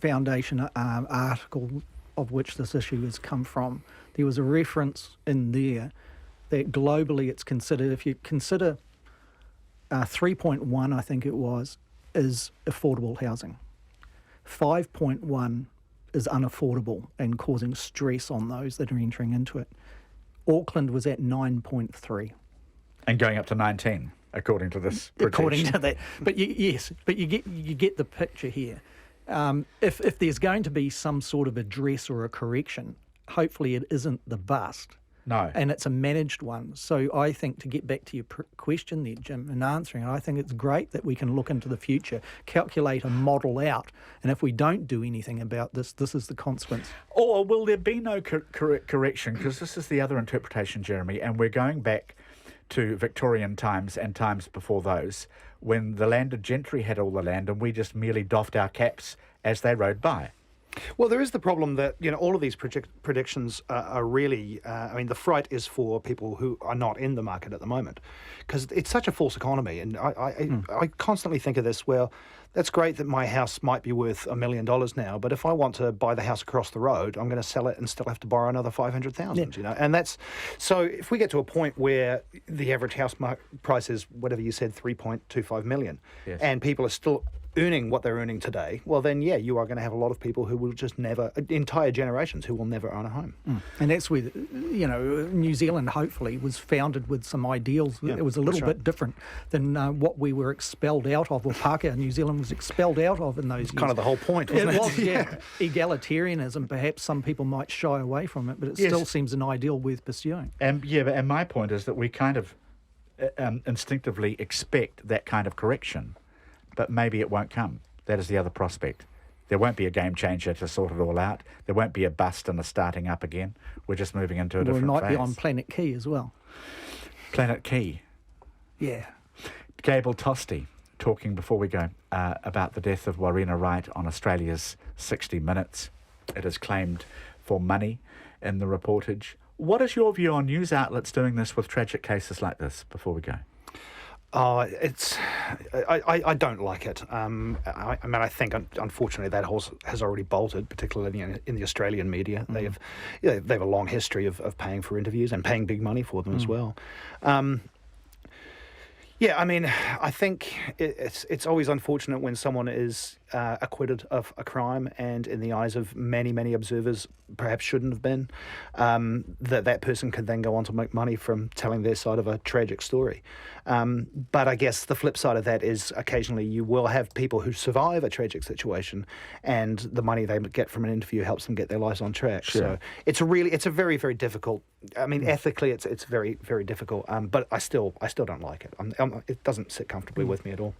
Foundation article of which this issue has come from, there was a reference in there that globally it's considered, if you consider 3.1, I think it was, is affordable housing. 5.1 is unaffordable and causing stress on those that are entering into it. Auckland was at 9.3. And going up to 19, according to this projection. According to that. But you get the picture here. If there's going to be some sort of address or a correction, hopefully it isn't the bust. No. And it's a managed one. So I think, to get back to your question there, Jim, and answering it, I think it's great that we can look into the future, calculate a model out, and if we don't do anything about this, this is the consequence. Or will there be no correction? Because this is the other interpretation, Jeremy, and we're going back to Victorian times and times before those, when the landed gentry had all the land and we just merely doffed our caps as they rode by. Well, there is the problem that, all of these predictions are really, the fright is for people who are not in the market at the moment, because it's such a false economy. And I constantly think of this, well, that's great that my house might be worth $1 million now, but if I want to buy the house across the road, I'm going to sell it and still have to borrow another 500,000, And that's, so if we get to a point where the average house price is, whatever you said, 3.25 million, yes, and people are still earning what they're earning today, well then, you are going to have a lot of people who will just never, entire generations who will never own a home. And that's where, New Zealand hopefully was founded with some ideals. It was a little bit different than what we were expelled out of, or Pākehā New Zealand was expelled out of in those years. Kind of the whole point, wasn't it? It was, egalitarianism. Perhaps some people might shy away from it, but it still seems an ideal worth pursuing. And my point is that we kind of instinctively expect that kind of correction, but maybe it won't come. That is the other prospect. There won't be a game changer to sort it all out. There won't be a bust and a starting up again. We're just moving into a different phase. We might be on Planet Key as well. Planet Key? Yeah. Gable Tosti, talking before we go about the death of Warina Wright on Australia's 60 Minutes. It is claimed for money in the reportage. What is your view on news outlets doing this with tragic cases like this, before we go? I don't like it. I think unfortunately that horse has already bolted, particularly in the Australian media. They have a long history of paying for interviews and paying big money for them as well. I think it's always unfortunate when someone is acquitted of a crime and, in the eyes of many, many observers, perhaps shouldn't have been, that person can then go on to make money from telling their side of a tragic story. But I guess the flip side of that is occasionally you will have people who survive a tragic situation and the money they get from an interview helps them get their lives on track. Sure. So it's a very, very difficult, ethically it's very, very difficult, but I still don't like it. It doesn't sit comfortably with me at all.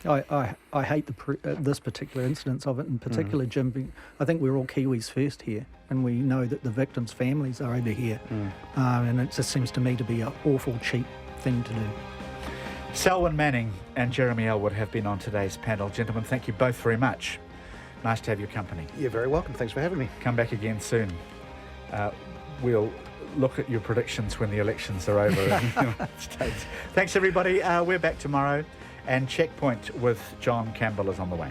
I hate this particular incidence of it in particular, Jim. I think we're all Kiwis first here, and we know that the victims' families are over here, and it just seems to me to be an awful cheap thing to do. Selwyn Manning and Jeremy Elwood have been on today's panel. Gentlemen, thank you both very much. Nice to have your company. You're very welcome. Thanks for having me. Come back again soon. We'll look at your predictions when the elections are over in the United States. Thanks, everybody. We're back tomorrow, and Checkpoint with John Campbell is on the way.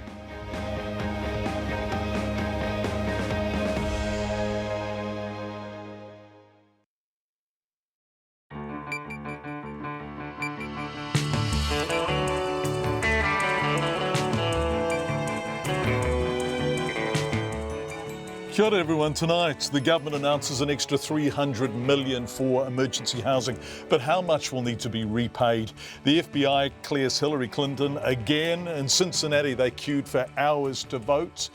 Kia ora everyone. Tonight, the government announces an extra $300 million for emergency housing. But how much will need to be repaid? The FBI clears Hillary Clinton again. In Cincinnati, they queued for hours to vote.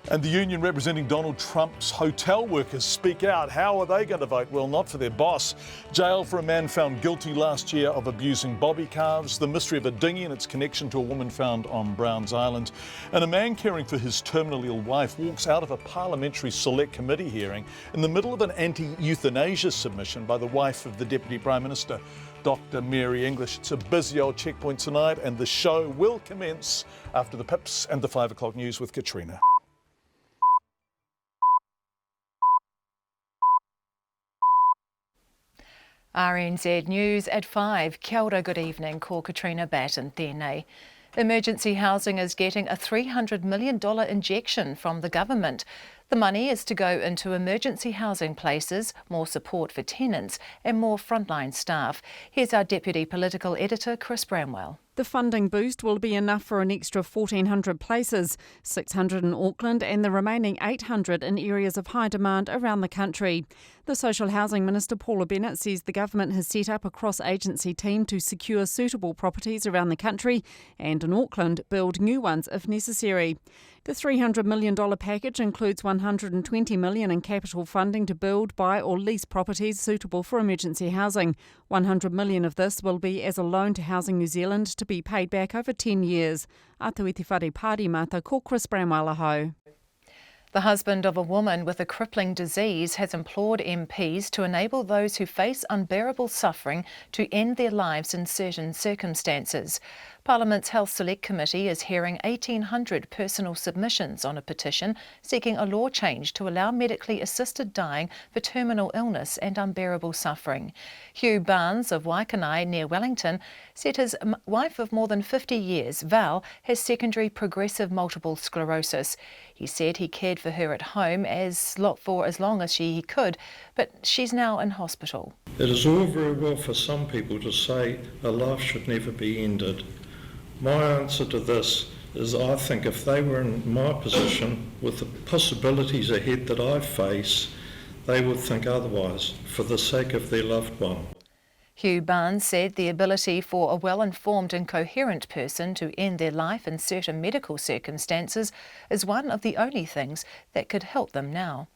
And the union representing Donald Trump's hotel workers speak out. How are they going to vote? Well, not for their boss. Jail for a man found guilty last year of abusing bobby calves. The mystery of a dinghy and its connection to a woman found on Browns Island. And a man caring for his terminally ill wife walks out of a parliamentary select committee hearing in the middle of an anti-euthanasia submission by the wife of the Deputy Prime Minister, Dr. Mary English. It's a busy old Checkpoint tonight, and the show will commence after the Pips and the 5 o'clock news with Katrina. RNZ News at 5. Kia ora, good evening. Ko Katrina Batten tēnei. Emergency housing is getting a $300 million injection from the government. The money is to go into emergency housing places, more support for tenants and more frontline staff. Here's our Deputy Political Editor, Chris Bramwell. The funding boost will be enough for an extra 1,400 places, 600 in Auckland and the remaining 800 in areas of high demand around the country. The Social Housing Minister Paula Bennett says the government has set up a cross-agency team to secure suitable properties around the country and in Auckland build new ones if necessary. The $300 million package includes $120 million in capital funding to build, buy or lease properties suitable for emergency housing. $100 million of this will be as a loan to Housing New Zealand to be paid back over 10 years. Atu te whare pāri mata ko Chris Bramwell aho. The husband of a woman with a crippling disease has implored MPs to enable those who face unbearable suffering to end their lives in certain circumstances. Parliament's Health Select Committee is hearing 1,800 personal submissions on a petition seeking a law change to allow medically assisted dying for terminal illness and unbearable suffering. Hugh Barnes of Waikanai near Wellington said his wife of more than 50 years, Val, has secondary progressive multiple sclerosis. He said he cared for her at home for as long as he could, but she's now in hospital. It is all very well for some people to say a life should never be ended. My answer to this is I think if they were in my position with the possibilities ahead that I face, they would think otherwise for the sake of their loved one. Hugh Barnes said the ability for a well-informed and coherent person to end their life in certain medical circumstances is one of the only things that could help them now.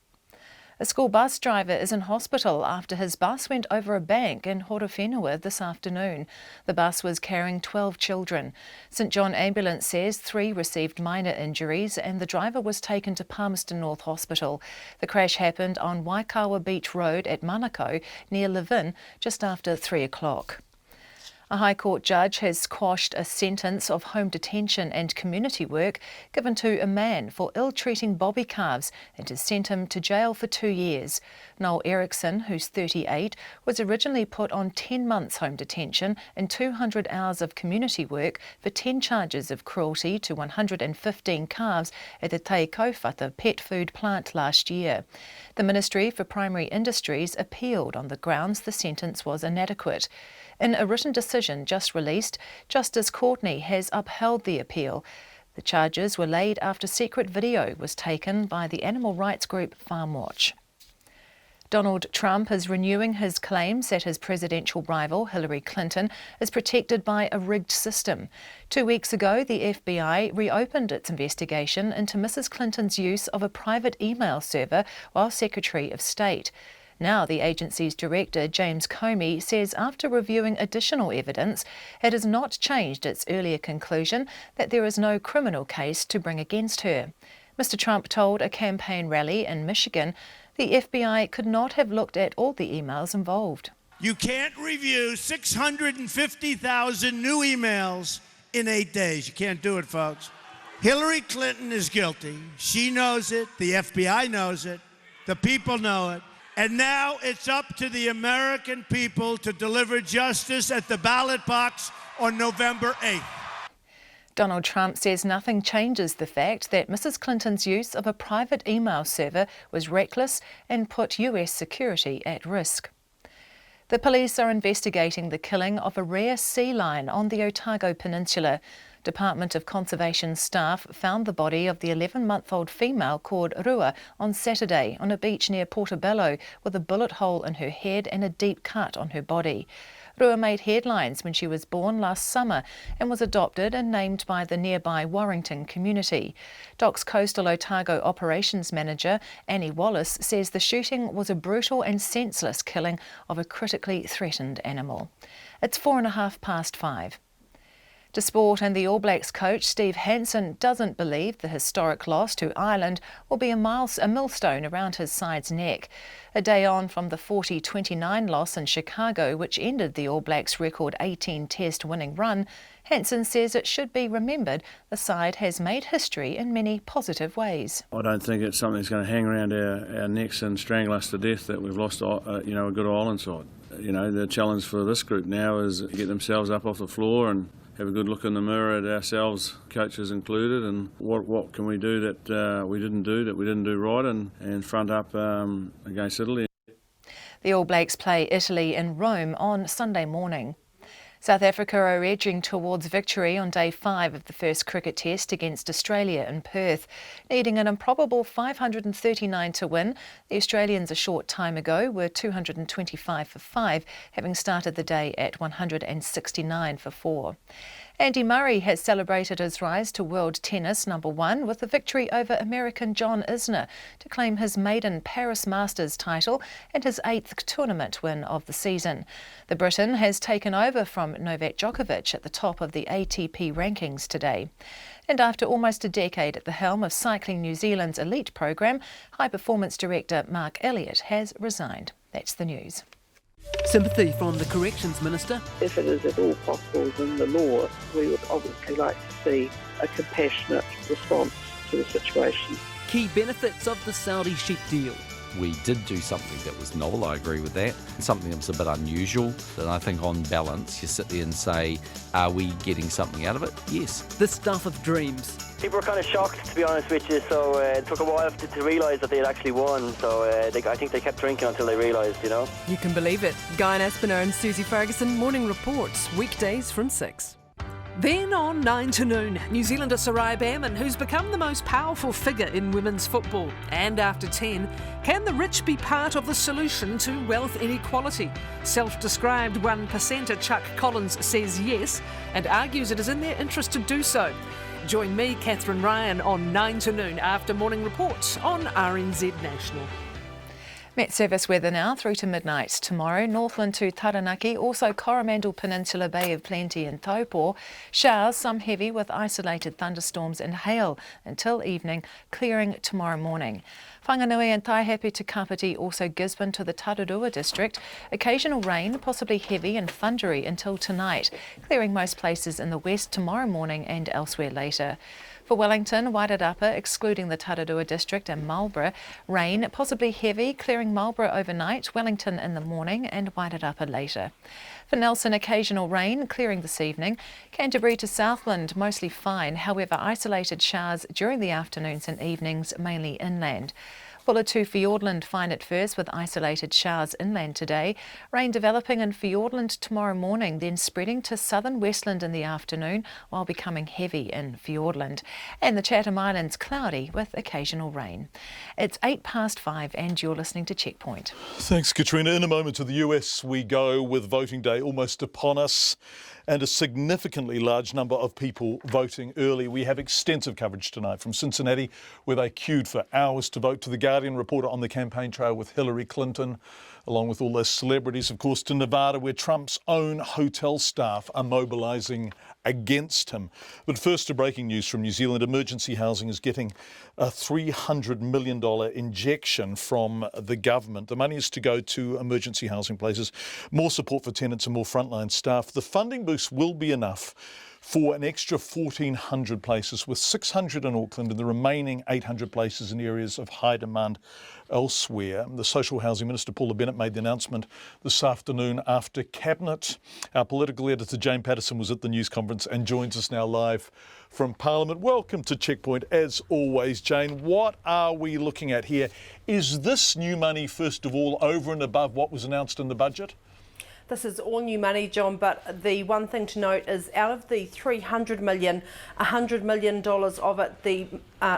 A school bus driver is in hospital after his bus went over a bank in Horowhenua this afternoon. The bus was carrying 12 children. St John Ambulance says 3 received minor injuries and the driver was taken to Palmerston North Hospital. The crash happened on Waikawa Beach Road at Manukau near Levin just after 3 o'clock. A High Court judge has quashed a sentence of home detention and community work given to a man for ill-treating bobby calves and has sent him to jail for 2 years. Noel Erickson, who's 38, was originally put on 10 months home detention and 200 hours of community work for 10 charges of cruelty to 115 calves at the Te Kauwhata pet food plant last year. The Ministry for Primary Industries appealed on the grounds the sentence was inadequate. In a written decision just released, Justice Courtney has upheld the appeal. The charges were laid after secret video was taken by the animal rights group Farm Watch. Donald Trump is renewing his claims that his presidential rival Hillary Clinton is protected by a rigged system. 2 weeks ago, the FBI reopened its investigation into Mrs. Clinton's use of a private email server while Secretary of State. Now the agency's director, James Comey, says after reviewing additional evidence, it has not changed its earlier conclusion that there is no criminal case to bring against her. Mr. Trump told a campaign rally in Michigan the FBI could not have looked at all the emails involved. You can't review 650,000 new emails in 8 days. You can't do it, folks. Hillary Clinton is guilty. She knows it. The FBI knows it. The people know it. And now it's up to the American people to deliver justice at the ballot box on November 8th. Donald Trump says nothing changes the fact that Mrs. Clinton's use of a private email server was reckless and put US security at risk. The police are investigating the killing of a rare sea lion on the Otago Peninsula. Department of Conservation staff found the body of the 11-month-old female called Rua on Saturday on a beach near Portobello with a bullet hole in her head and a deep cut on her body. Rua made headlines when she was born last summer and was adopted and named by the nearby Warrington community. DOC's Coastal Otago Operations Manager Annie Wallace says the shooting was a brutal and senseless killing of a critically threatened animal. It's 5:04. To sport, and the All Blacks coach Steve Hansen doesn't believe the historic loss to Ireland will be a millstone around his side's neck. A day on from the 40-29 loss in Chicago, which ended the All Blacks' record 18-test winning run, Hansen says it should be remembered the side has made history in many positive ways. I don't think it's something that's going to hang around our necks and strangle us to death that we've lost a good Ireland side. The challenge for this group now is to get themselves up off the floor and have a good look in the mirror at ourselves, coaches included, and what can we do that we didn't do right, and front up against Italy. The All Blacks play Italy in Rome on Sunday morning. South Africa are edging towards victory on day 5 of the first cricket test against Australia in Perth. Needing an improbable 539 to win, the Australians a short time ago were 225 for 5, having started the day at 169 for 4. Andy Murray has celebrated his rise to world tennis #1 with a victory over American John Isner to claim his maiden Paris Masters title and his 8th tournament win of the season. The Briton has taken over from Novak Djokovic at the top of the ATP rankings today. And after almost a decade at the helm of Cycling New Zealand's elite programme, High Performance Director Mark Elliott has resigned. That's the news. Sympathy from the Corrections Minister. If it is at all possible within the law, we would obviously like to see a compassionate response to the situation. Key benefits of the Saudi sheep deal. We did do something that was novel, I agree with that. Something that was a bit unusual, and I think on balance you sit there and say, are we getting something out of it? Yes. The stuff of dreams. People were kind of shocked, to be honest with you, so it took a while to realise that they had actually won, so I think they kept drinking until they realised, you know. You can believe it. Guy Aspinall and Susie Ferguson, Morning Reports, weekdays from 6. Then on 9 to noon, New Zealander Sarai Behrman, who's become the most powerful figure in women's football. And after 10, can the rich be part of the solution to wealth inequality? Self-described 1%er Chuck Collins says yes and argues it is in their interest to do so. Join me, Catherine Ryan, on 9 to noon after Morning Report on RNZ National. Met Service weather now through to midnight. Tomorrow, Northland to Taranaki, also Coromandel Peninsula, Bay of Plenty and Taupo. Showers, some heavy with isolated thunderstorms and hail until evening, clearing tomorrow morning. Whanganui and Taihape to Kapiti, also Gisborne to the Tararua district. Occasional rain, possibly heavy and thundery until tonight, clearing most places in the west tomorrow morning and elsewhere later. For Wellington, Wairarapa, excluding the Tararua district and Marlborough, rain, possibly heavy, clearing Marlborough overnight, Wellington in the morning and Wairarapa later. For Nelson, occasional rain, clearing this evening. Canterbury to Southland, mostly fine, however isolated showers during the afternoons and evenings, mainly inland. Bulla to Fiordland, fine at first with isolated showers inland today. Rain developing in Fiordland tomorrow morning, then spreading to southern Westland in the afternoon while becoming heavy in Fiordland. And the Chatham Islands cloudy with occasional rain. It's 5:08 and you're listening to Checkpoint. Thanks, Katrina. In a moment to the US we go, with voting day almost upon us and a significantly large number of people voting early. We have extensive coverage tonight from Cincinnati, where they queued for hours to vote, to the Guardian reporter on the campaign trail with Hillary Clinton, along with all those celebrities, of course, to Nevada, where Trump's own hotel staff are mobilising against him. But first, to breaking news from New Zealand. Emergency housing is getting a $300 million injection from the government. The money is to go to emergency housing places, more support for tenants and more frontline staff. The funding boost will be enough for an extra 1,400 places, with 600 in Auckland and the remaining 800 places in areas of high demand elsewhere. The Social Housing Minister, Paula Bennett, made the announcement this afternoon after Cabinet. Our political editor, Jane Patterson, was at the news conference and joins us now live from Parliament. Welcome to Checkpoint, as always, Jane. What are we looking at here? Is this new money, first of all, over and above what was announced in the budget? This is all new money, John, but the one thing to note is out of the $300 million, $100 million of it, the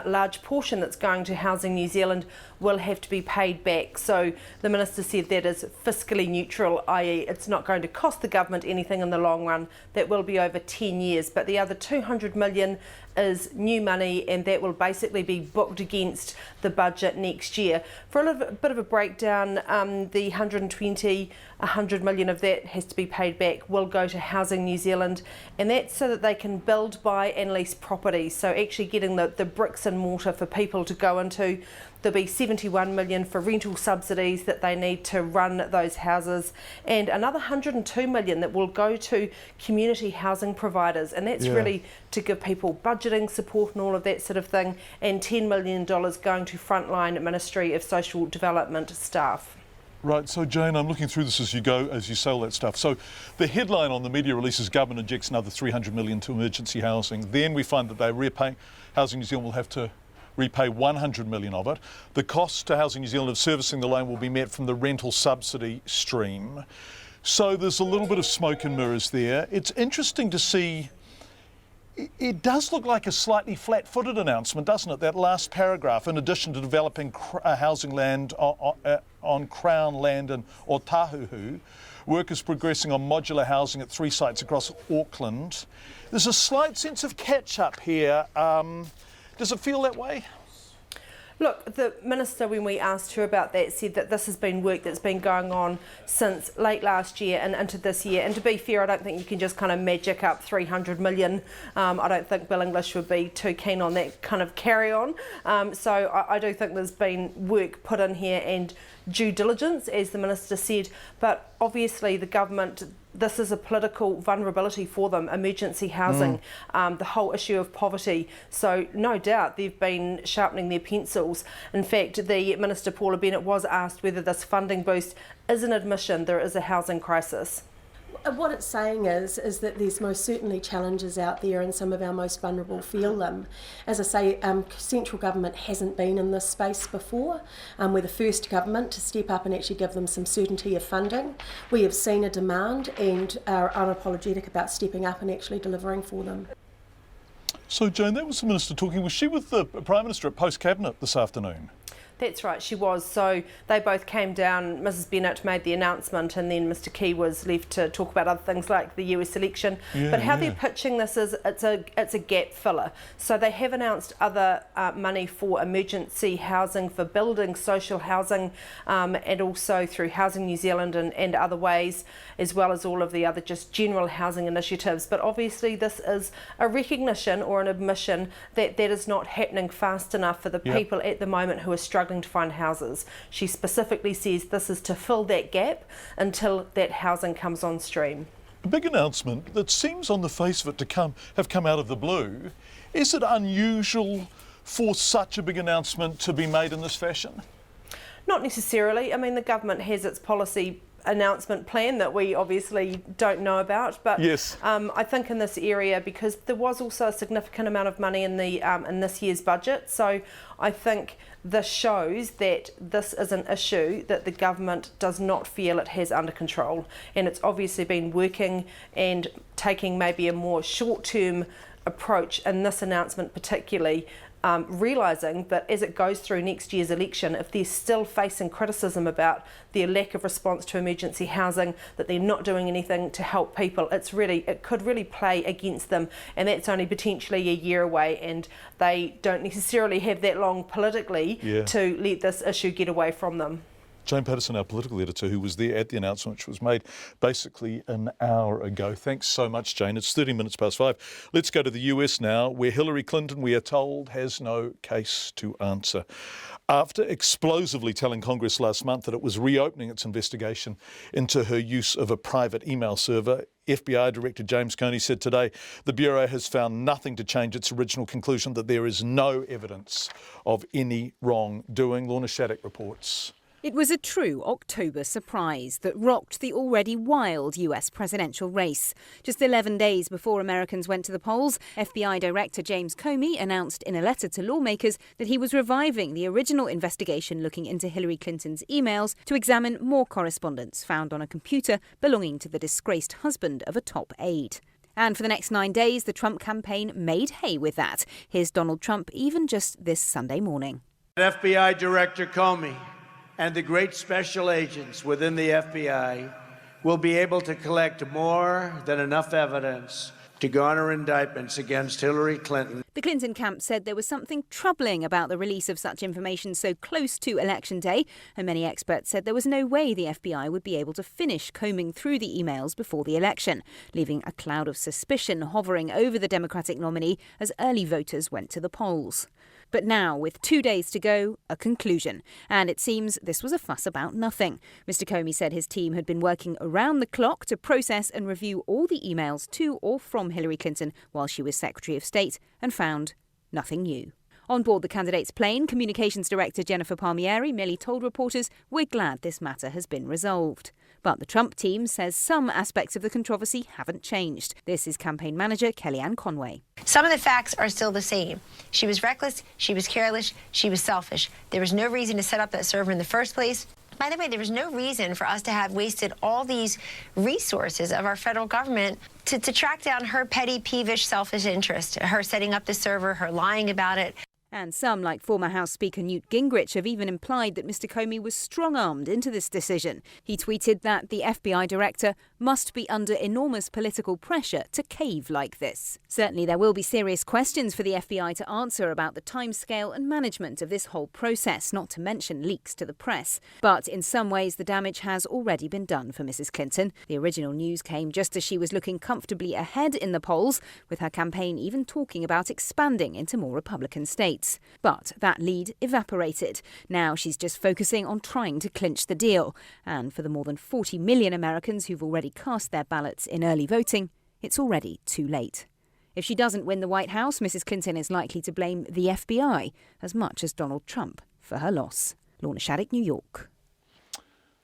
large portion that's going to Housing New Zealand will have to be paid back. So the Minister said that is fiscally neutral, i.e. it's not going to cost the government anything in the long run. That will be over 10 years. But the other $200 million is new money, and that will basically be booked against the budget next year. For a little bit of a breakdown, the $100 million of that has to be paid back, will go to Housing New Zealand, and that's so that they can build, buy and lease properties. So actually getting the bricks and mortar for people to go into. There'll be $71 million for rental subsidies that they need to run those houses, and another $102 million that will go to community housing providers, and that's really to give people budgeting support and all of that sort of thing, and $10 million going to frontline Ministry of Social Development staff. Right, so Jane, I'm looking through this as you go, as you say all that stuff. So the headline on the media release is government injects another $300 million to emergency housing. Then we find that they repay, Housing New Zealand will have to repay $100 million of it. The cost to Housing New Zealand of servicing the loan will be met from the rental subsidy stream. So there's a little bit of smoke and mirrors there. It's interesting to see. It does look like a slightly flat-footed announcement, doesn't it? That last paragraph, in addition to developing housing land on Crown land in Otahuhu, work is progressing on modular housing at 3 sites across Auckland. There's a slight sense of catch-up here. Does it feel that way? Look, the Minister, when we asked her about that, said that this has been work that's been going on since late last year and into this year. And to be fair, I don't think you can just kind of magic up 300 million. I don't think Bill English would be too keen on that kind of carry on. So I do think there's been work put in here and due diligence, as the Minister said. But obviously the government, this is a political vulnerability for them, emergency housing, the whole issue of poverty. So no doubt they've been sharpening their pencils. In fact, the Minister Paula Bennett was asked whether this funding boost is an admission there is a housing crisis. What it's saying is that there's most certainly challenges out there and some of our most vulnerable feel them. As I say, central government hasn't been in this space before. We're the first government to step up and actually give them some certainty of funding. We have seen a demand and are unapologetic about stepping up and actually delivering for them. So Jane, that was the Minister talking. Was she with the Prime Minister at Post-Cabinet this afternoon? That's right, she was. So they both came down, Mrs Bennett made the announcement and then Mr Key was left to talk about other things like the US election. But how they're pitching this is it's a gap filler. So they have announced other money for emergency housing, for building social housing and also through Housing New Zealand and other ways, as well as all of the other just general housing initiatives. But obviously this is a recognition or an admission that that is not happening fast enough for the people at the moment who are struggling to find houses. She specifically says this is to fill that gap until that housing comes on stream. A big announcement that seems on the face of it to have come out of the blue. Is it unusual for such a big announcement to be made in this fashion? Not necessarily. I mean, the government has its policy announcement plan that we obviously don't know about, but I think in this area, because there was also a significant amount of money in the in this year's budget, so I think this shows that this is an issue that the government does not feel it has under control, and it's obviously been working and taking maybe a more short-term approach in this announcement particularly, realising that as it goes through next year's election, if they're still facing criticism about their lack of response to emergency housing, that they're not doing anything to help people, it could really play against them, and that's only potentially a year away, and they don't necessarily have that long politically to let this issue get away from them. Jane Patterson, our political editor, who was there at the announcement, which was made basically an hour ago. Thanks so much, Jane. It's 30 minutes past 5. Let's go to the US now, where Hillary Clinton, we are told, has no case to answer. After explosively telling Congress last month that it was reopening its investigation into her use of a private email server, FBI Director James Comey said today the Bureau has found nothing to change its original conclusion that there is no evidence of any wrongdoing. Lorna Shattuck reports. It was a true October surprise that rocked the already wild US presidential race. Just 11 days before Americans went to the polls, FBI Director James Comey announced in a letter to lawmakers that he was reviving the original investigation looking into Hillary Clinton's emails to examine more correspondence found on a computer belonging to the disgraced husband of a top aide. And for the next 9 days, the Trump campaign made hay with that. Here's Donald Trump even just this Sunday morning. FBI Director Comey and the great special agents within the FBI will be able to collect more than enough evidence to garner indictments against Hillary Clinton. The Clinton camp said there was something troubling about the release of such information so close to Election Day, and many experts said there was no way the FBI would be able to finish combing through the emails before the election, leaving a cloud of suspicion hovering over the Democratic nominee as early voters went to the polls. But now, with 2 days to go, a conclusion. And it seems this was a fuss about nothing. Mr. Comey said his team had been working around the clock to process and review all the emails to or from Hillary Clinton while she was Secretary of State and found nothing new. On board the candidate's plane, Communications Director Jennifer Palmieri merely told reporters, "We're glad this matter has been resolved." But the Trump team says some aspects of the controversy haven't changed. This is campaign manager Kellyanne Conway. Some of the facts are still the same. She was reckless, she was careless, she was selfish. There was no reason to set up that server in the first place. By the way, there was no reason for us to have wasted all these resources of our federal government to track down her petty, peevish, selfish interest, her setting up the server, her lying about it. And some, like former House Speaker Newt Gingrich, have even implied that Mr. Comey was strong-armed into this decision. He tweeted that the FBI director must be under enormous political pressure to cave like this. Certainly there will be serious questions for the FBI to answer about the timescale and management of this whole process, not to mention leaks to the press. But in some ways the damage has already been done for Mrs. Clinton. The original news came just as she was looking comfortably ahead in the polls, with her campaign even talking about expanding into more Republican states. But that lead evaporated. Now she's just focusing on trying to clinch the deal. And for the more than 40 million Americans who've already cast their ballots in early voting, it's already too late. If she doesn't win the White House, Mrs. Clinton is likely to blame the FBI as much as Donald Trump for her loss. Lorna Shattuck, New York.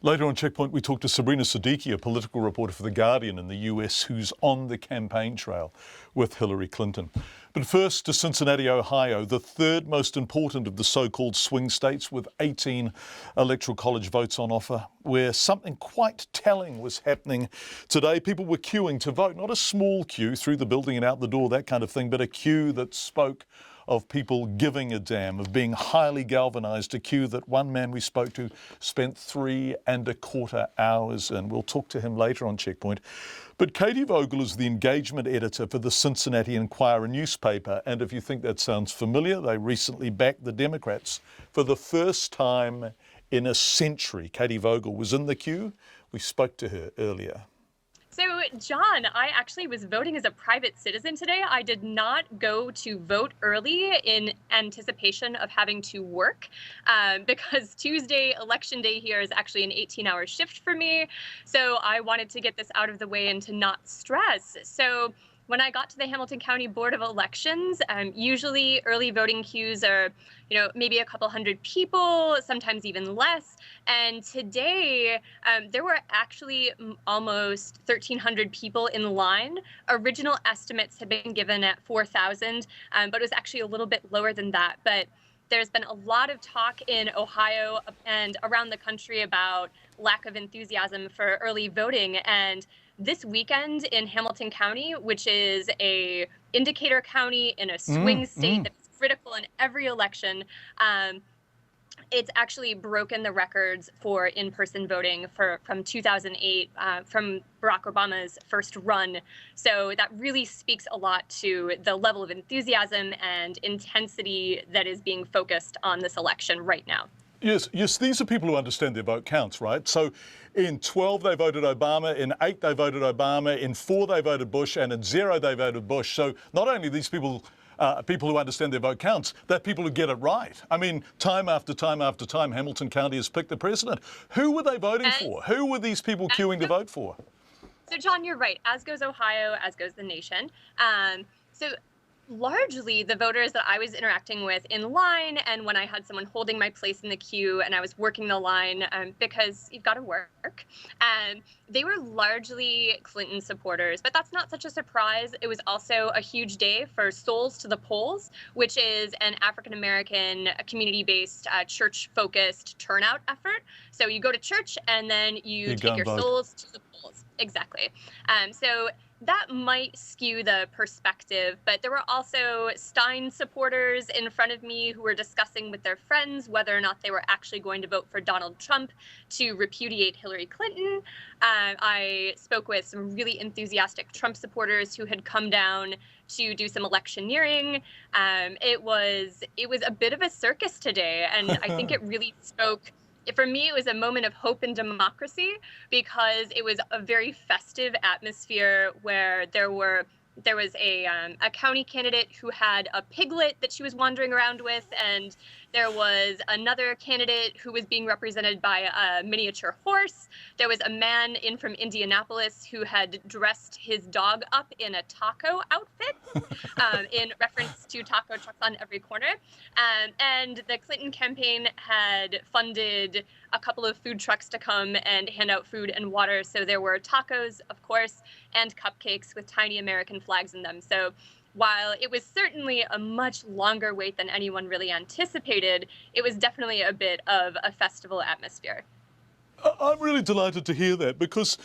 Later on Checkpoint, we talk to Sabrina Siddiqui, a political reporter for The Guardian in the US, who's on the campaign trail with Hillary Clinton. But first to Cincinnati, Ohio, the third most important of the so-called swing states, with 18 electoral college votes on offer, where something quite telling was happening today. People were queuing to vote, not a small queue through the building and out the door, that kind of thing, but a queue that spoke of people giving a damn, of being highly galvanised, a queue that one man we spoke to spent 3.25 hours in. We'll talk to him later on Checkpoint. But Katie Vogel is the engagement editor for the Cincinnati Enquirer newspaper, and if you think that sounds familiar, they recently backed the Democrats for the first time in a century. Katie Vogel was in the queue. We spoke to her earlier. So, John, I actually was voting as a private citizen today. I did not go to vote early in anticipation of having to work because Tuesday, election day here, is actually an 18-hour shift for me. So I wanted to get this out of the way and to not stress. So when I got to the Hamilton County Board of Elections, usually early voting queues are, maybe a couple hundred people, sometimes even less. And today, there were actually almost 1,300 people in line. Original estimates had been given at 4,000, but it was actually a little bit lower than that. But there's been a lot of talk in Ohio and around the country about lack of enthusiasm for early voting. And this weekend in Hamilton County, which is a indicator county in a swing state that's critical in every election, it's actually broken the records for in-person voting from 2008, from Barack Obama's first run. So that really speaks a lot to the level of enthusiasm and intensity that is being focused on this election right now. Yes, these are people who understand their vote counts, right? So in 12 they voted Obama, in 8 they voted Obama, in 4 they voted Bush, and in 0 they voted Bush. So not only these people who understand their vote counts, they're people who get it right. I mean, time after time after time, Hamilton County has picked the president. Who were they voting for? Who were these people queuing to vote for? So, John, you're right. As goes Ohio, as goes the nation. So largely the voters that I was interacting with in line, and when I had someone holding my place in the queue and I was working the line, because you've got to work, they were largely Clinton supporters. But that's not such a surprise. It was also a huge day for Souls to the Polls, which is an African-American community-based church-focused turnout effort. So you go to church and then you take your souls to the polls. Exactly. So that might skew the perspective, but there were also Stein supporters in front of me who were discussing with their friends whether or not they were actually going to vote for Donald Trump to repudiate Hillary Clinton. I spoke with some really enthusiastic Trump supporters who had come down to do some electioneering. It was a bit of a circus today, and I think it really spoke. For me, it was a moment of hope and democracy because it was a very festive atmosphere where there was a county candidate who had a piglet that she was wandering around with, and There was another candidate who was being represented by a miniature horse. There was a man in from Indianapolis who had dressed his dog up in a taco outfit in reference to taco trucks on every corner. And the Clinton campaign had funded a couple of food trucks to come and hand out food and water. So there were tacos, of course, and cupcakes with tiny American flags in them. So while it was certainly a much longer wait than anyone really anticipated, it was definitely a bit of a festival atmosphere. I'm really delighted to hear that, because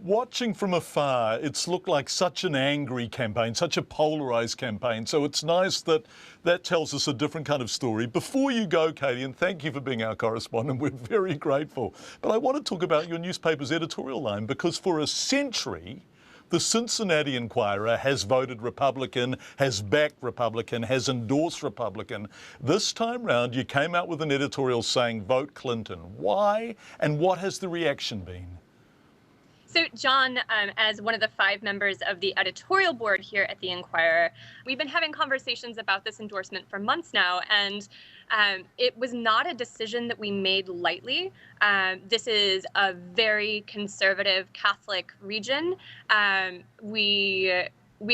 watching from afar, it's looked like such an angry campaign, such a polarised campaign. So it's nice that that tells us a different kind of story. Before you go, Katie, and thank you for being our correspondent, we're very grateful. But I want to talk about your newspaper's editorial line, because for a century, the Cincinnati Enquirer has voted Republican, has backed Republican, has endorsed Republican. This time round, you came out with an editorial saying vote Clinton. Why, and what has the reaction been? So, John, as one of the 5 members of the editorial board here at the Enquirer, we've been having conversations about this endorsement for months now, and it was not a decision that we made lightly. This is a very conservative Catholic region. We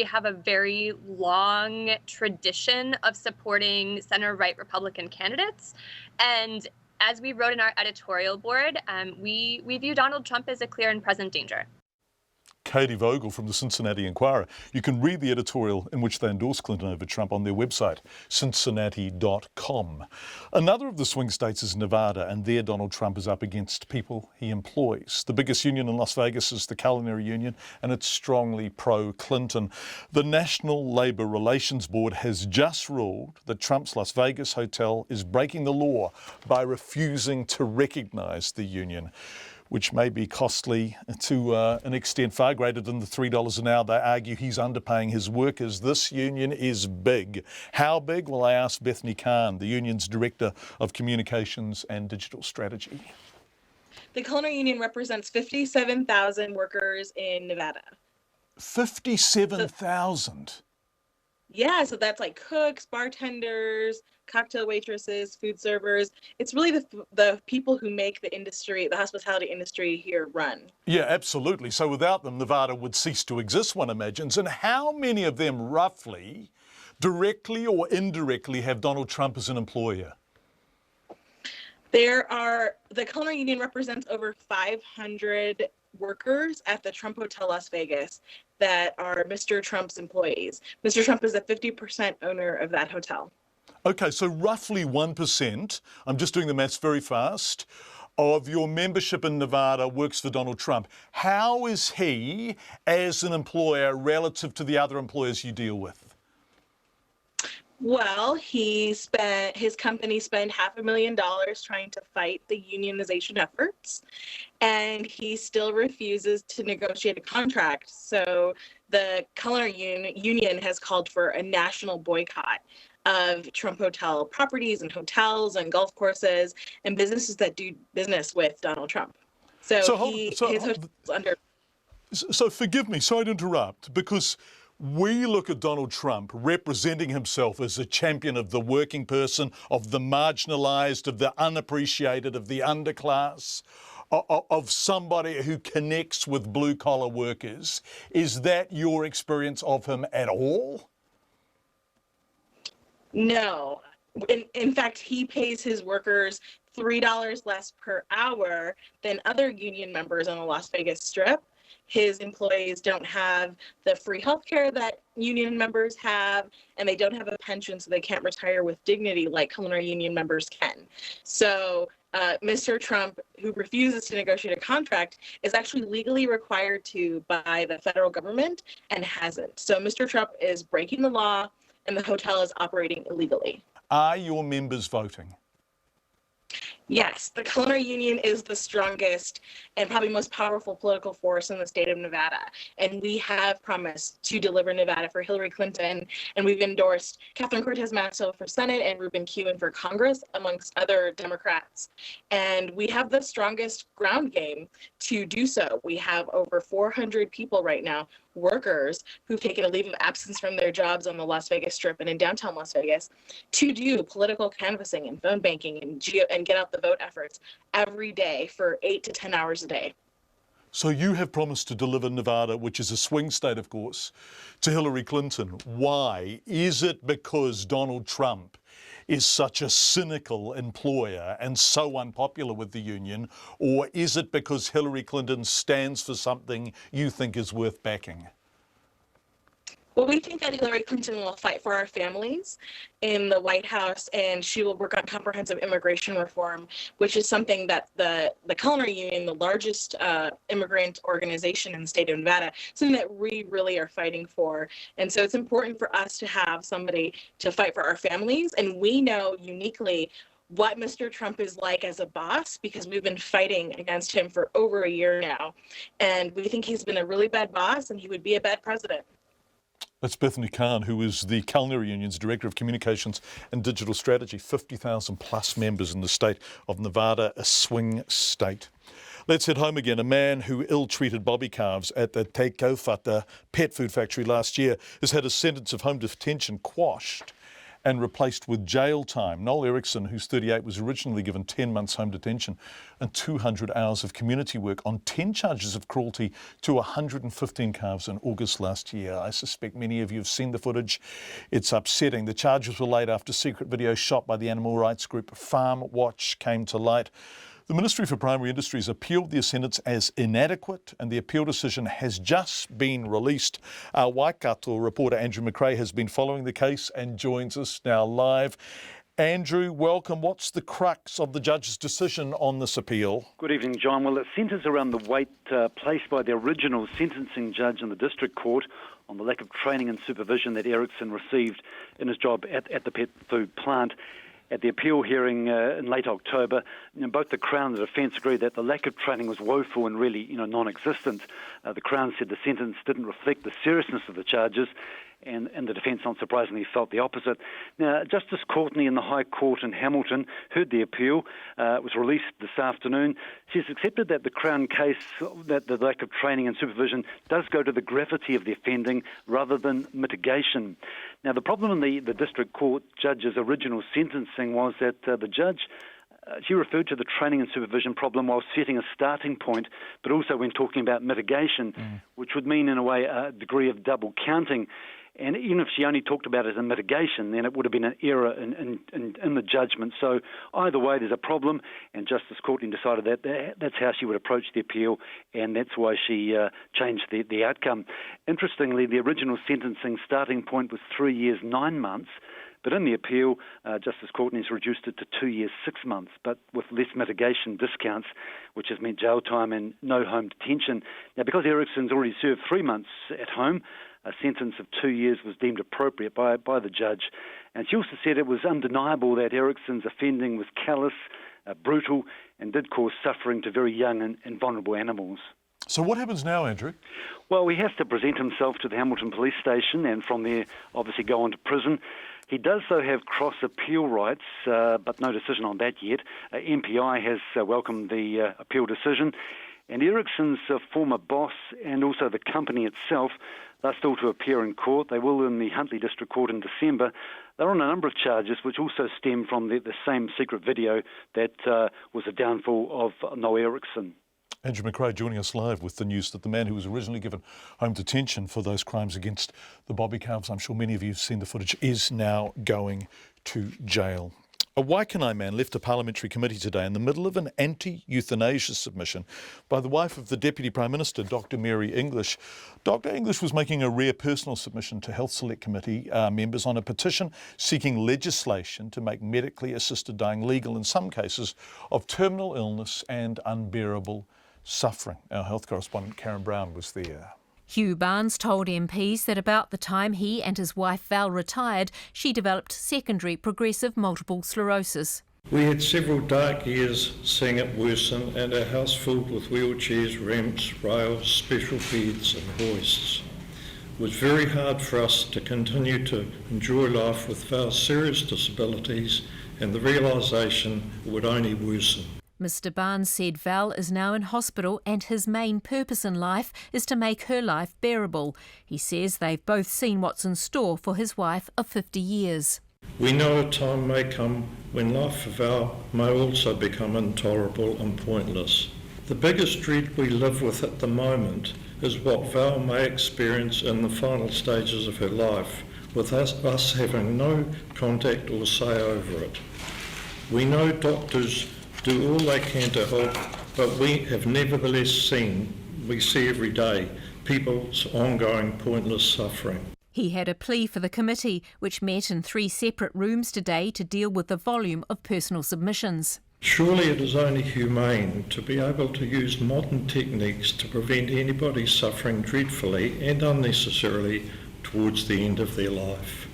have a very long tradition of supporting center-right Republican candidates, and as we wrote in our editorial board, we view Donald Trump as a clear and present danger. Katie Vogel from the Cincinnati Enquirer. You can read the editorial in which they endorse Clinton over Trump on their website, cincinnati.com. Another of the swing states is Nevada, and there Donald Trump is up against people he employs. The biggest union in Las Vegas is the Culinary Union, and it's strongly pro-Clinton. The National Labor Relations Board has just ruled that Trump's Las Vegas hotel is breaking the law by refusing to recognise the union, which may be costly to an extent far greater than the $3 an hour. They argue he's underpaying his workers. This union is big. How big? Well, I asked Bethany Khan, the union's Director of Communications and Digital Strategy. The Culinary Union represents 57,000 workers in Nevada. 57,000? Yeah, so that's like cooks, bartenders, cocktail waitresses, food servers. It's really the people who make the industry, the hospitality industry here run. Yeah, absolutely. So without them, Nevada would cease to exist, one imagines. And how many of them roughly, directly or indirectly, have Donald Trump as an employer? The Culinary Union represents over 500 workers at the Trump Hotel Las Vegas that are Mr. Trump's employees. Mr. Trump is a 50% owner of that hotel. Okay, so roughly 1%, I'm just doing the maths very fast, of your membership in Nevada works for Donald Trump. How is he, as an employer, relative to the other employers you deal with? Well, his company spent $500,000 trying to fight the unionization efforts, and he still refuses to negotiate a contract. So the Culinary Union has called for a national boycott of Trump Hotel properties and hotels and golf courses and businesses that do business with Donald Trump. His hotel is under. So forgive me, sorry to interrupt, because we look at Donald Trump representing himself as a champion of the working person, of the marginalised, of the unappreciated, of the underclass, of somebody who connects with blue-collar workers. Is that your experience of him at all? No. In fact, he pays his workers $3 less per hour than other union members on the Las Vegas Strip. His employees don't have the free healthcare that union members have, and they don't have a pension, so they can't retire with dignity like Culinary Union members can. So Mr. Trump, who refuses to negotiate a contract, is actually legally required to by the federal government and hasn't. So Mr. Trump is breaking the law, and the hotel is operating illegally. Are your members voting? Yes, the Culinary Union is the strongest and probably most powerful political force in the state of Nevada. And we have promised to deliver Nevada for Hillary Clinton. And we've endorsed Catherine Cortez Masto for Senate and Ruben Kuhn for Congress, amongst other Democrats. And we have the strongest ground game to do so. We have over 400 people right now workers who've taken a leave of absence from their jobs on the Las Vegas Strip and in downtown Las Vegas to do political canvassing and phone banking and get out the vote efforts every day for 8 to 10 hours a day. So you have promised to deliver Nevada, which is a swing state, of course, to Hillary Clinton. Why? Is it because Donald Trump is such a cynical employer and so unpopular with the union, or is it because Hillary Clinton stands for something you think is worth backing? Well, we think that Hillary Clinton will fight for our families in the White House, and she will work on comprehensive immigration reform, which is something that the Culinary Union, the largest immigrant organization in the state of Nevada, something that we really are fighting for. And so it's important for us to have somebody to fight for our families. And we know uniquely what Mr. Trump is like as a boss, because we've been fighting against him for over a year now. And we think he's been a really bad boss, and he would be a bad president. That's Bethany Kahn, who is the Culinary Union's Director of Communications and Digital Strategy. 50,000 plus members in the state of Nevada, a swing state. Let's head home again. A man who ill-treated bobby calves at the Te Kaupata pet food factory last year has had a sentence of home detention quashed and replaced with jail time. Noel Erickson, who's 38, was originally given 10 months home detention and 200 hours of community work on 10 charges of cruelty to 115 calves in August last year. I suspect many of you have seen the footage. It's upsetting. The charges were laid after secret video shot by the animal rights group Farm Watch came to light. The Ministry for Primary Industries appealed the sentence as inadequate, and the appeal decision has just been released. Our Waikato reporter Andrew McRae has been following the case and joins us now live. Andrew, welcome. What's the crux of the judge's decision on this appeal? Good evening, John. Well, it centres around the weight placed by the original sentencing judge in the district court on the lack of training and supervision that Erickson received in his job at the pet food plant. At the appeal hearing in late October, both the Crown and the defence agreed that the lack of training was woeful and really, non-existent. The Crown said the sentence didn't reflect the seriousness of the charges, and the defence, not surprisingly, felt the opposite. Now, Justice Courtney in the High Court in Hamilton heard the appeal. It was released this afternoon. She's accepted that the Crown case, that the lack of training and supervision does go to the gravity of the offending rather than mitigation. Now, the problem in the District Court judge's original sentencing was that the judge she referred to the training and supervision problem while setting a starting point, but also when talking about mitigation, which would mean, in a way, a degree of double counting. And even if she only talked about it as a mitigation, then it would have been an error in the judgment. So either way, there's a problem, and Justice Courtney decided that that's how she would approach the appeal, and that's why she changed the outcome. Interestingly, the original sentencing starting point was 3 years, 9 months, but in the appeal, Justice Courtney has reduced it to 2 years, 6 months, but with less mitigation discounts, which has meant jail time and no home detention. Now, because Erickson's already served 3 months at home, a sentence of 2 years was deemed appropriate by the judge. And she also said it was undeniable that Erickson's offending was callous, brutal, and did cause suffering to very young and vulnerable animals. So what happens now, Andrew? Well, he has to present himself to the Hamilton police station and from there obviously go on to prison. He does, though, have cross-appeal rights, but no decision on that yet. MPI has welcomed the appeal decision. And Erickson's former boss and also the company itself, they're still to appear in court. They will in the Huntly District Court in December. They're on a number of charges which also stem from the same secret video that was the downfall of Noel Erickson. Andrew McRae joining us live with the news that the man who was originally given home detention for those crimes against the bobby calves, I'm sure many of you have seen the footage, is now going to jail. A Waikanae man left a parliamentary committee today in the middle of an anti-euthanasia submission by the wife of the Deputy Prime Minister, Dr. Mary English. Dr. English was making a rare personal submission to Health Select Committee members on a petition seeking legislation to make medically assisted dying legal in some cases of terminal illness and unbearable suffering. Our health correspondent Karen Brown was there. Hugh Barnes told MPs that about the time he and his wife Val retired, she developed secondary progressive multiple sclerosis. We had several dark years seeing it worsen, and our house filled with wheelchairs, ramps, rails, special beds and hoists. It was very hard for us to continue to enjoy life with Val's serious disabilities and the realisation it would only worsen. Mr Barnes said Val is now in hospital and his main purpose in life is to make her life bearable. He says they've both seen what's in store for his wife of 50 years. We know a time may come when life for Val may also become intolerable and pointless. The biggest dread we live with at the moment is what Val may experience in the final stages of her life, with us having no contact or say over it. We know doctors do all they can to help, but we have nevertheless we see every day, people's ongoing pointless suffering. He had a plea for the committee, which met in 3 separate rooms today to deal with the volume of personal submissions. Surely it is only humane to be able to use modern techniques to prevent anybody suffering dreadfully and unnecessarily towards the end of their life.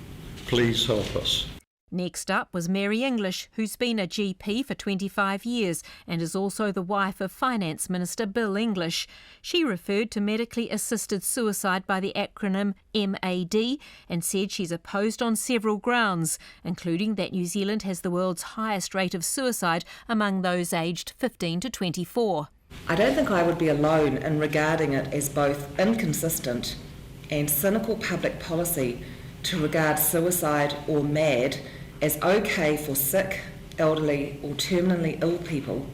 Please help us. Next up was Mary English, who's been a GP for 25 years and is also the wife of Finance Minister Bill English. She referred to medically assisted suicide by the acronym MAD and said she's opposed on several grounds, including that New Zealand has the world's highest rate of suicide among those aged 15 to 24. I don't think I would be alone in regarding it as both inconsistent and cynical public policy to regard suicide or MAD as okay for sick, elderly or terminally ill people,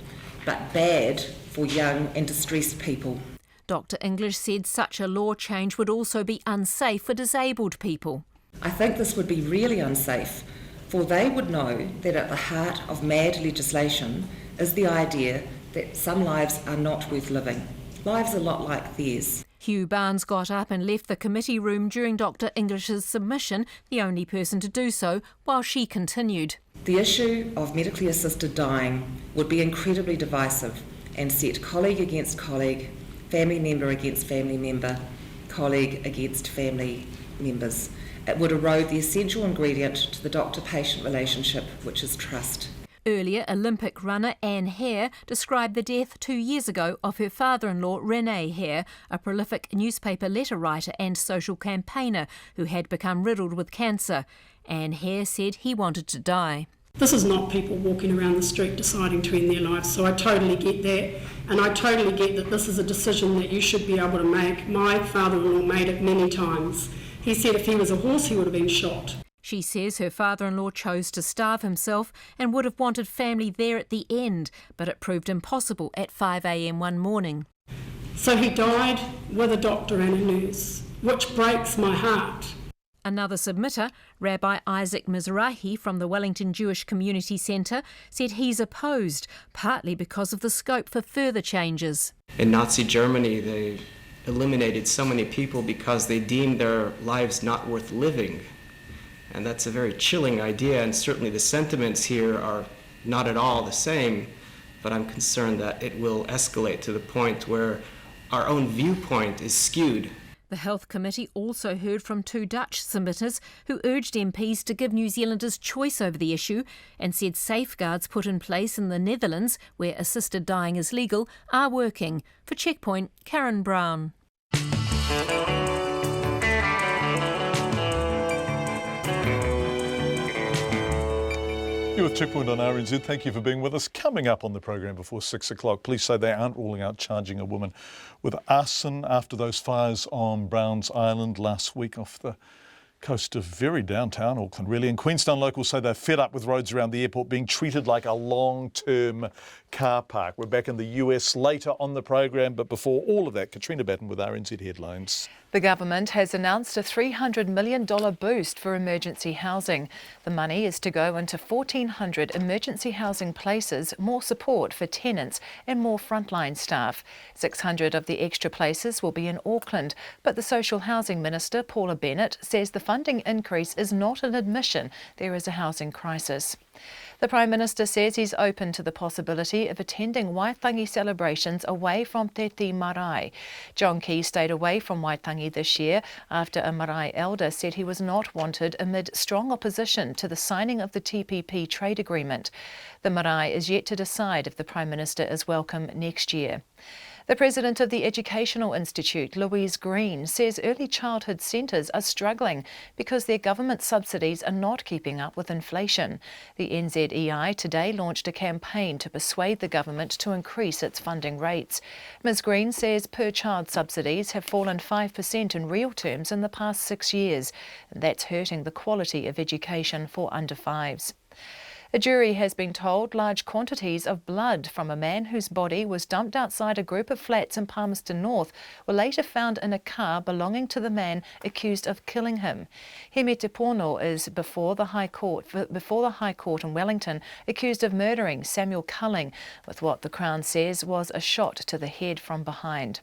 but bad for young and distressed people. Dr English said such a law change would also be unsafe for disabled people. I think this would be really unsafe, for they would know that at the heart of MAD legislation is the idea that some lives are not worth living, lives a lot like theirs. Hugh Barnes got up and left the committee room during Dr English's submission, the only person to do so, while she continued. The issue of medically assisted dying would be incredibly divisive and set colleague against colleague, family member against family member, colleague against family members. It would erode the essential ingredient to the doctor-patient relationship, which is trust. Earlier, Olympic runner Anne Hare described the death 2 years ago of her father-in-law Renee Hare, a prolific newspaper letter writer and social campaigner who had become riddled with cancer. Anne Hare said he wanted to die. This is not people walking around the street deciding to end their lives, so I totally get that, and I totally get that this is a decision that you should be able to make. My father-in-law made it many times. He said if he was a horse he would have been shot. She says her father-in-law chose to starve himself and would have wanted family there at the end, but it proved impossible at 5 a.m. one morning. So he died with a doctor and a nurse, which breaks my heart. Another submitter, Rabbi Isaac Mizrahi from the Wellington Jewish Community Centre, said he's opposed, partly because of the scope for further changes. In Nazi Germany, they eliminated so many people because they deemed their lives not worth living. And that's a very chilling idea, and certainly the sentiments here are not at all the same, but I'm concerned that it will escalate to the point where our own viewpoint is skewed. The Health Committee also heard from 2 Dutch submitters who urged MPs to give New Zealanders choice over the issue and said safeguards put in place in the Netherlands, where assisted dying is legal, are working. For Checkpoint, Karen Brown. You're with Checkpoint on RNZ. Thank you for being with us. Coming up on the program before 6 o'clock, police say they aren't ruling out charging a woman with arson after those fires on Browns Island last week off the coast of very downtown Auckland, really. And Queenstown locals say they're fed up with roads around the airport being treated like a long-term car park. We're back in the US later on the program, but before all of that, Katrina Batten with RNZ Headlines. The government has announced a $300 million boost for emergency housing. The money is to go into 1,400 emergency housing places, more support for tenants and more frontline staff. 600 of the extra places will be in Auckland, but the Social Housing Minister, Paula Bennett, says the funding increase is not an admission there is a housing crisis. The Prime Minister says he's open to the possibility of attending Waitangi celebrations away from Te Ti Marae. John Key stayed away from Waitangi this year after a marae elder said he was not wanted amid strong opposition to the signing of the TPP trade agreement. The marae is yet to decide if the Prime Minister is welcome next year. The president of the Educational Institute, Louise Green, says early childhood centres are struggling because their government subsidies are not keeping up with inflation. The NZEI today launched a campaign to persuade the government to increase its funding rates. Ms Green says per-child subsidies have fallen 5% in real terms in the past 6 years, and that's hurting the quality of education for under fives. A jury has been told large quantities of blood from a man whose body was dumped outside a group of flats in Palmerston North were later found in a car belonging to the man accused of killing him. Hemete Pono is before the High Court in Wellington, accused of murdering Samuel Culling with what the Crown says was a shot to the head from behind.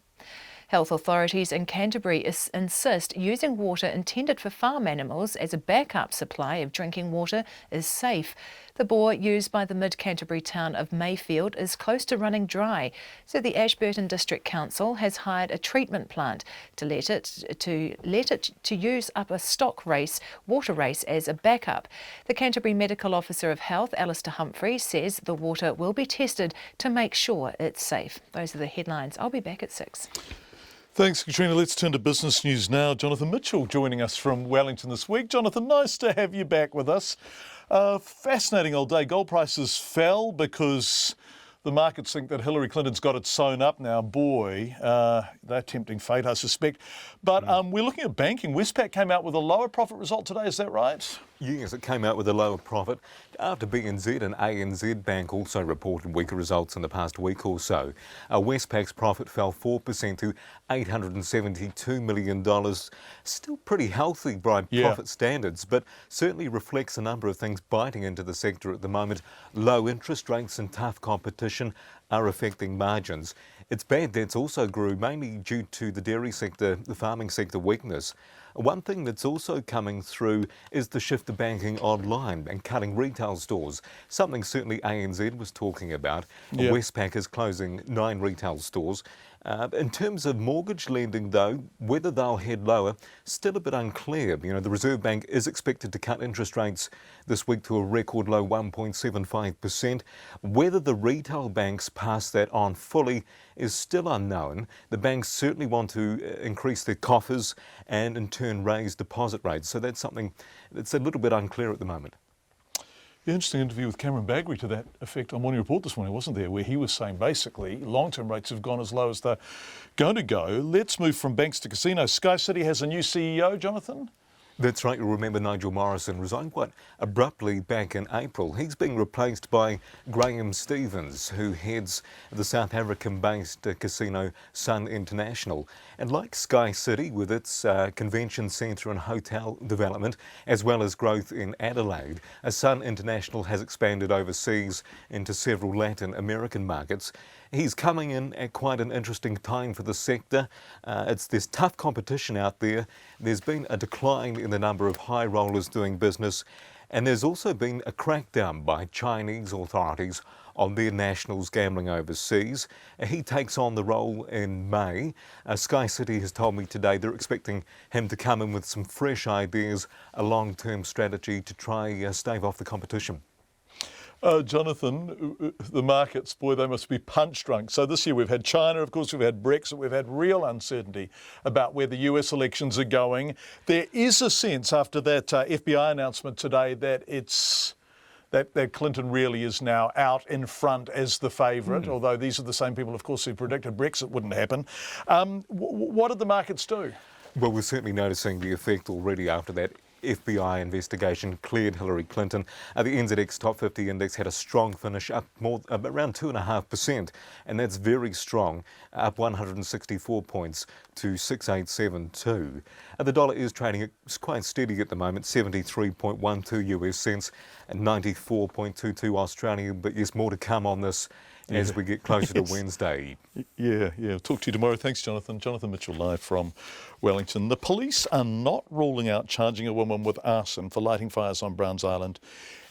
Health authorities in Canterbury insist using water intended for farm animals as a backup supply of drinking water is safe. The bore used by the mid-Canterbury town of Mayfield is close to running dry, so the Ashburton District Council has hired a treatment plant to use up a water race as a backup. The Canterbury Medical Officer of Health, Alistair Humphrey, says the water will be tested to make sure it's safe. Those are the headlines. I'll be back at 6. Thanks, Katrina. Let's turn to business news now. Jonathan Mitchell joining us from Wellington this week. Jonathan, nice to have you back with us. Fascinating old day. Gold prices fell because the markets think that Hillary Clinton's got it sewn up now. Boy, they're tempting fate, I suspect. But we're looking at banking. Westpac came out with a lower profit result today, is that right? Yes, it came out with a lower profit after BNZ and ANZ Bank also reported weaker results in the past week or so. Westpac's profit fell 4% to $872 million. Still pretty healthy by profit standards, but certainly reflects a number of things biting into the sector at the moment. Low interest rates and tough competition are affecting margins. Its bad debts also grew, mainly due to the dairy sector, the farming sector weakness. One thing that's also coming through is the shift to banking online and cutting retail stores, something certainly ANZ was talking about. Westpac is closing 9 retail stores. In terms of mortgage lending, though, whether they'll head lower, still a bit unclear. You know, the Reserve Bank is expected to cut interest rates this week to a record low 1.75%. Whether the retail banks pass that on fully is still unknown. The banks certainly want to increase their coffers and in turn raise deposit rates. So that's something that's a little bit unclear at the moment. Interesting interview with Cameron Baggery to that effect on Morning Report this morning, wasn't there, where he was saying basically long-term rates have gone as low as they're going to go. Let's move from banks to casinos. Sky City has a new CEO, Jonathan? That's right. You'll remember Nigel Morrison resigned quite abruptly back in April. He's being replaced by Graham Stevens, who heads the South African-based casino Sun International. And like Sky City, with its convention centre and hotel development, as well as growth in Adelaide, Sun International has expanded overseas into several Latin American markets. He's coming in at quite an interesting time for the sector. There's tough competition out there. There's been a decline in the number of high rollers doing business, and there's also been a crackdown by Chinese authorities on their nationals gambling overseas. He takes on the role in May. Sky City has told me today they're expecting him to come in with some fresh ideas, a long-term strategy to try stave off the competition. Jonathan, the markets, boy, they must be punch drunk. So this year we've had China, of course, we've had Brexit, we've had real uncertainty about where the US elections are going. There is a sense after that FBI announcement today that that Clinton really is now out in front as the favourite, although these are the same people, of course, who predicted Brexit wouldn't happen. What did the markets do? Well, we're certainly noticing the effect already after that FBI investigation cleared Hillary Clinton. The NZX Top 50 Index had a strong finish, up around 2.5%, and that's very strong, up 164 points to 6,872. The dollar is trading quite steady at the moment, 73.12 US cents and 94.22 Australian, but yes, more to come on this as we get closer to Wednesday. Yeah. Talk to you tomorrow. Thanks, Jonathan. Jonathan Mitchell live from Wellington. The police are not ruling out charging a woman with arson for lighting fires on Browns Island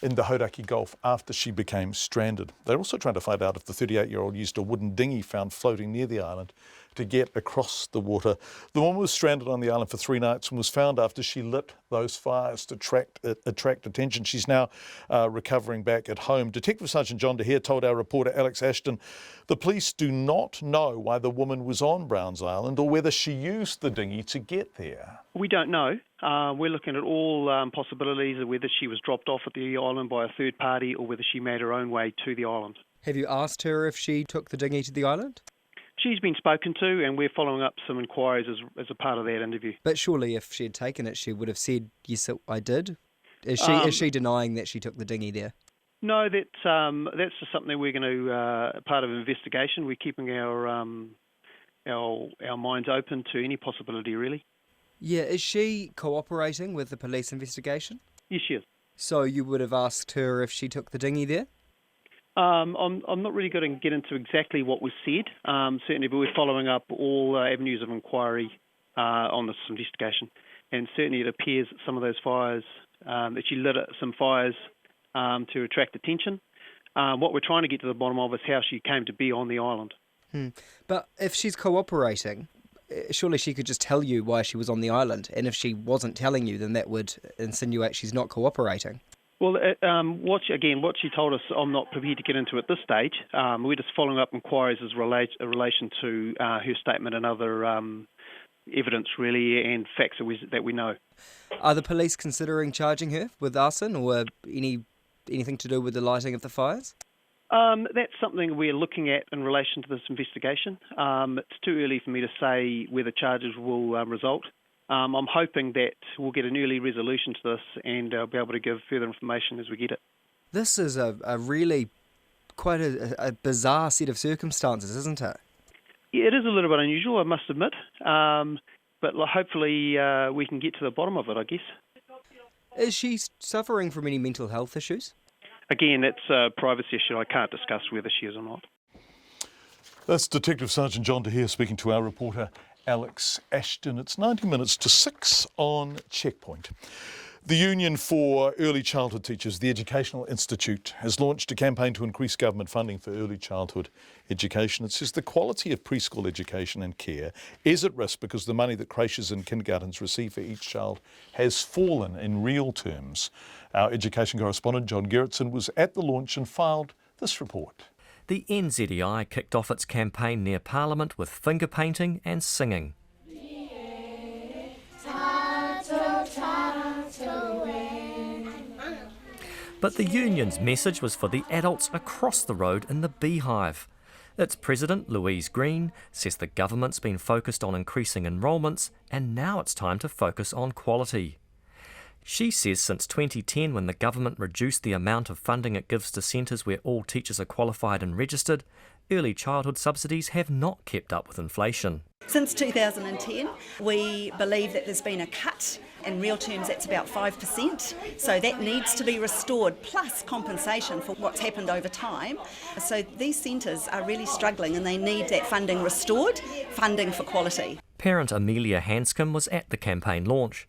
in the Hauraki Gulf after she became stranded. They're also trying to find out if the 38-year-old used a wooden dinghy found floating near the island to get across the water. The woman was stranded on the island for 3 nights and was found after she lit those fires to attract attention. She's now recovering back at home. Detective Sergeant John Dehere told our reporter Alex Ashton the police do not know why the woman was on Browns Island or whether she used the dinghy to get there. We don't know. We're looking at all possibilities of whether she was dropped off at the island by a third party or whether she made her own way to the island. Have you asked her if she took the dinghy to the island? She's been spoken to, and we're following up some inquiries as a part of that interview. But surely if she had taken it, she would have said, yes, I did. Is she denying that she took the dinghy there? No, that's just something we're going to, part of an investigation. We're keeping our minds open to any possibility, really. Yeah, is she cooperating with the police investigation? Yes, she is. So you would have asked her if she took the dinghy there? I'm not really going to get into exactly what was said, certainly, but we're following up all avenues of inquiry on this investigation. And certainly it appears that some of those fires, that she lit some fires to attract attention. What we're trying to get to the bottom of is how she came to be on the island. But if she's cooperating, surely she could just tell you why she was on the island. And if she wasn't telling you, then that would insinuate she's not cooperating. Well, what she told us, I'm not prepared to get into at this stage. We're just following up inquiries as relation to her statement and other evidence, really, and facts that we know. Are the police considering charging her with arson or anything to do with the lighting of the fires? That's something we're looking at in relation to this investigation. It's too early for me to say whether charges will result. I'm hoping that we'll get an early resolution to this and be able to give further information as we get it. This is a really quite a bizarre set of circumstances, isn't it? Yeah, it is a little bit unusual, I must admit. But hopefully we can get to the bottom of it, I guess. Is she suffering from any mental health issues? Again, it's a privacy issue. I can't discuss whether she is or not. That's Detective Sergeant John Dehere speaking to our reporter Alex Ashton. It's 90 minutes to 6 on Checkpoint. The Union for Early Childhood Teachers, the Educational Institute, has launched a campaign to increase government funding for early childhood education. It says the quality of preschool education and care is at risk because the money that creches and kindergartens receive for each child has fallen in real terms. Our education correspondent John Gerritsen was at the launch and filed this report. The NZEI kicked off its campaign near Parliament with finger painting and singing. But the union's message was for the adults across the road in the beehive. Its president, Louise Green, says the government's been focused on increasing enrolments and now it's time to focus on quality. She says since 2010, when the government reduced the amount of funding it gives to centres where all teachers are qualified and registered, early childhood subsidies have not kept up with inflation. Since 2010, we believe that there's been a cut. In real terms, that's about 5%. So that needs to be restored, plus compensation for what's happened over time. So these centres are really struggling and they need that funding restored, funding for quality. Parent Amelia Hanscom was at the campaign launch.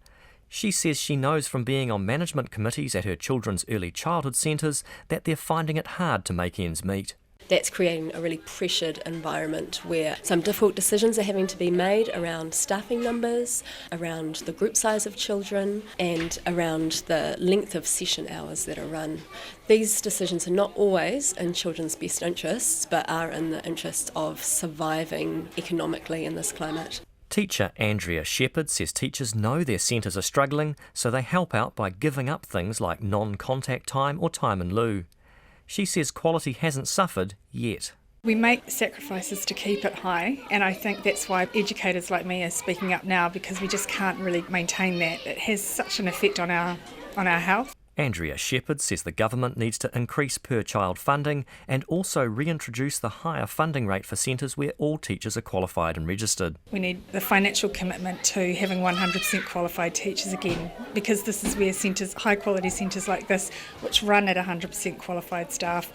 She says she knows from being on management committees at her children's early childhood centres that they're finding it hard to make ends meet. That's creating a really pressured environment where some difficult decisions are having to be made around staffing numbers, around the group size of children, and around the length of session hours that are run. These decisions are not always in children's best interests, but are in the interests of surviving economically in this climate. Teacher Andrea Shepherd says teachers know their centres are struggling, so they help out by giving up things like non-contact time or time in lieu. She says quality hasn't suffered yet. We make sacrifices to keep it high, and I think that's why educators like me are speaking up now, because we just can't really maintain that. It has such an effect on our health. Andrea Shepherd says the government needs to increase per-child funding and also reintroduce the higher funding rate for centres where all teachers are qualified and registered. We need the financial commitment to having 100% qualified teachers again, because this is where centres, high-quality centres like this, which run at 100% qualified staff,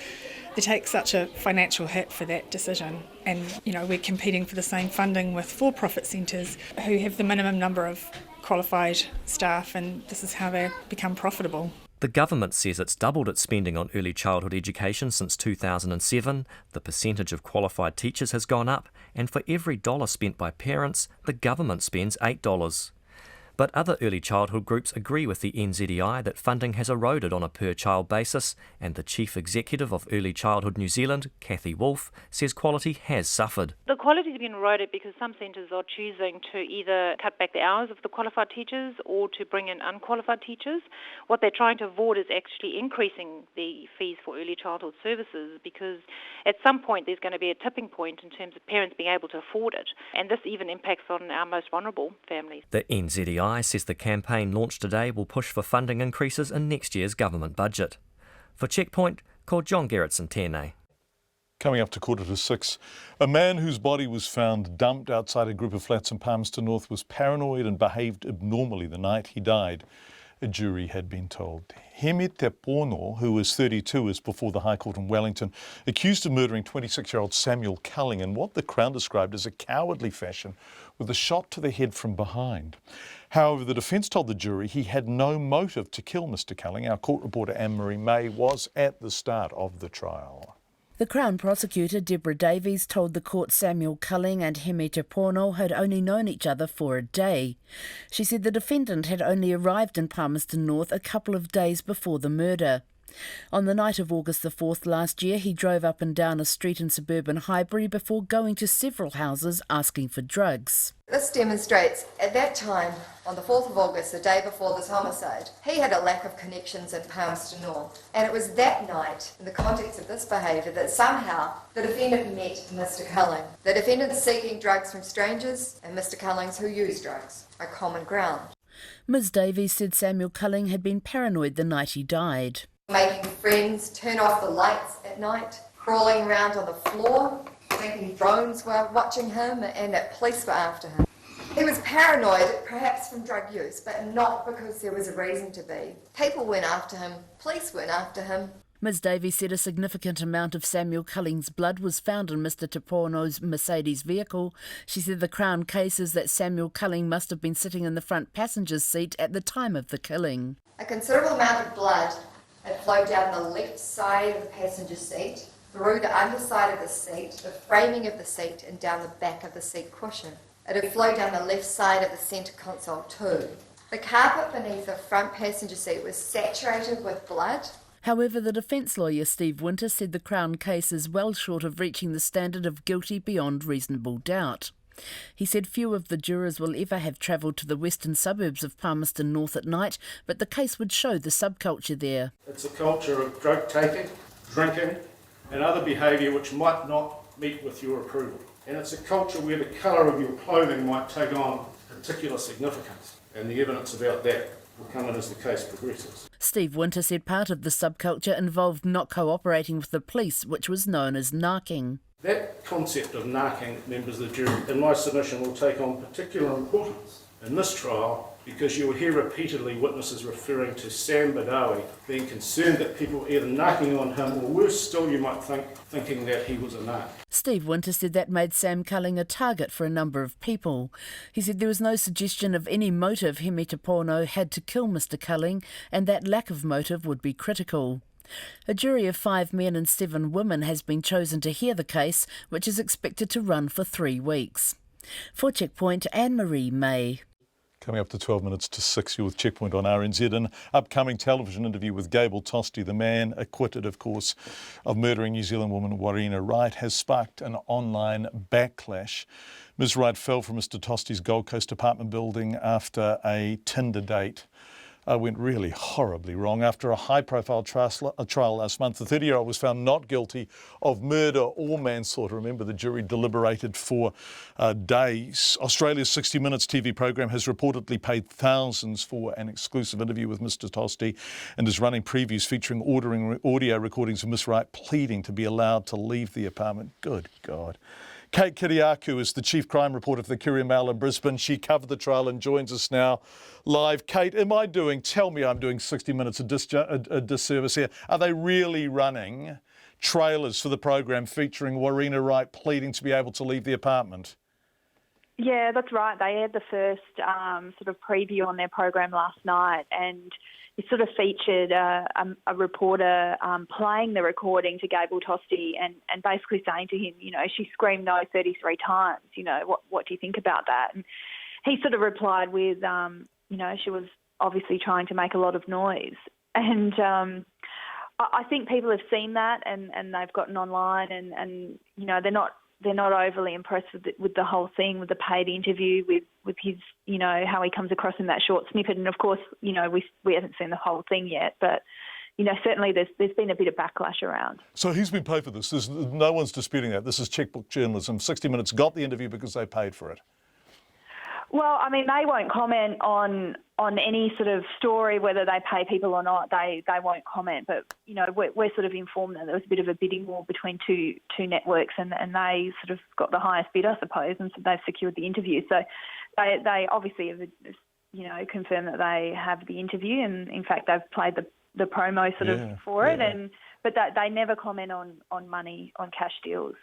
they take such a financial hit for that decision. And, we're competing for the same funding with for-profit centres who have the minimum number of qualified staff, and this is how they become profitable. The government says it's doubled its spending on early childhood education since 2007, the percentage of qualified teachers has gone up, and for every dollar spent by parents, the government spends $8. But other early childhood groups agree with the NZEI that funding has eroded on a per-child basis, and the Chief Executive of Early Childhood New Zealand, Kathy Wolfe, says quality has suffered. The quality has been eroded because some centres are choosing to either cut back the hours of the qualified teachers or to bring in unqualified teachers. What they're trying to avoid is actually increasing the fees for early childhood services, because at some point there's going to be a tipping point in terms of parents being able to afford it, and this even impacts on our most vulnerable families. The NZEI says the campaign launched today will push for funding increases in next year's government budget. For Checkpoint, called John Gerritsen Tēnei. Coming up to 5:45, a man whose body was found dumped outside a group of flats in Palmerston North was paranoid and behaved abnormally the night he died, a jury had been told. Hemi Te Pono, who was 32, is before the High Court in Wellington, accused of murdering 26-year-old Samuel Culling in what the Crown described as a cowardly fashion with a shot to the head from behind. However, the defence told the jury he had no motive to kill Mr Culling. Our court reporter Anne-Marie May was at the start of the trial. The Crown prosecutor, Deborah Davies, told the court Samuel Culling and Hemi Te Pono had only known each other for a day. She said the defendant had only arrived in Palmerston North a couple of days before the murder. On the night of August the 4th last year, he drove up and down a street in suburban Highbury before going to several houses asking for drugs. This demonstrates, at that time, on the 4th of August, the day before this homicide, he had a lack of connections in Palmerston North. And it was that night, in the context of this behaviour, that somehow the defendant met Mr Culling. The defendant seeking drugs from strangers and Mr Culling's who used drugs, a common ground. Ms Davies said Samuel Culling had been paranoid the night he died. Making friends turn off the lights at night, crawling around on the floor, thinking drones were watching him and that police were after him. He was paranoid, perhaps from drug use, but not because there was a reason to be. People went after him, police went after him. Ms Davies said a significant amount of Samuel Culling's blood was found in Mr Te Pono's Mercedes vehicle. She said the Crown case is that Samuel Culling must have been sitting in the front passenger's seat at the time of the killing. A considerable amount of blood had flowed down the left side of the passenger seat, through the underside of the seat, the framing of the seat, and down the back of the seat cushion. It had flowed down the left side of the centre console too. The carpet beneath the front passenger seat was saturated with blood. However, the defence lawyer Steve Winter said the Crown case is well short of reaching the standard of guilty beyond reasonable doubt. He said few of the jurors will ever have travelled to the western suburbs of Palmerston North at night, but the case would show the subculture there. It's a culture of drug taking, drinking and other behaviour which might not meet with your approval. And it's a culture where the colour of your clothing might take on particular significance, and the evidence about that will come in as the case progresses. Steve Winter said part of the subculture involved not cooperating with the police, which was known as narking. That concept of narking members of the jury, in my submission, will take on particular importance in this trial because you will hear repeatedly witnesses referring to Sam Badawi being concerned that people were either narking on him or worse still you might thinking that he was a narc. Steve Winter said that made Sam Culling a target for a number of people. He said there was no suggestion of any motive Hemi Te Pono had to kill Mr Culling, and that lack of motive would be critical. A jury of 5 men and 7 women has been chosen to hear the case, which is expected to run for 3 weeks. For Checkpoint, Anne-Marie May. Coming up to 6, you're with Checkpoint on RNZ. An upcoming television interview with Gable Tosti, the man acquitted, of course, of murdering New Zealand woman Warina Wright, has sparked an online backlash. Ms Wright fell from Mr Tosti's Gold Coast apartment building after a Tinder date went really horribly wrong. After a high-profile trial last month, the 30-year-old was found not guilty of murder or manslaughter. Remember, the jury deliberated for days. Australia's 60 Minutes TV program has reportedly paid thousands for an exclusive interview with Mr Tosti and is running previews featuring audio recordings of Ms Wright pleading to be allowed to leave the apartment. Good God. Kate Kiriakou is the chief crime reporter for the Courier Mail in Brisbane. She covered the trial and joins us now live. Kate, tell me I'm doing 60 Minutes a disservice here. Are they really running trailers for the program featuring Warina Wright pleading to be able to leave the apartment? Yeah, that's right. They had the first sort of preview on their program last night, and it sort of featured a reporter playing the recording to Gable Tosti and basically saying to him, she screamed no 33 times. What do you think about that? And he sort of replied with, she was obviously trying to make a lot of noise. And I think people have seen that and they've gotten online and they're not overly impressed with the whole thing, with the paid interview, with his, how he comes across in that short snippet. And of course, we haven't seen the whole thing yet, but certainly there's been a bit of backlash around. So who's been paid for this? No one's disputing that. This is checkbook journalism. 60 Minutes got the interview because they paid for it. Well, I mean, they won't comment on any sort of story, whether they pay people or not. They won't comment. But, we're sort of informed that there was a bit of a bidding war between two networks and they sort of got the highest bid, I suppose, and so they've secured the interview. So they obviously have, confirmed that they have the interview, and in fact they've played the promo sort of for it. But they never comment on money, on cash deals.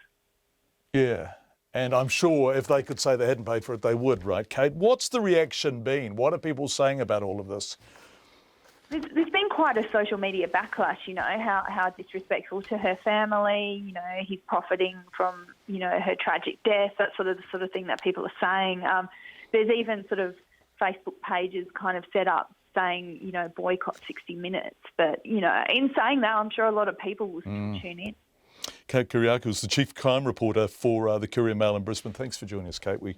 Yeah. And I'm sure if they could say they hadn't paid for it, they would, right, Kate? What's the reaction been? What are people saying about all of this? There's been quite a social media backlash, how disrespectful to her family, he's profiting from, her tragic death, that sort of thing that people are saying. There's even sort of Facebook pages kind of set up saying, boycott 60 Minutes. But, in saying that, I'm sure a lot of people will still tune in. Kate Kyriakou is the chief crime reporter for the Courier Mail in Brisbane. Thanks for joining us, Kate. We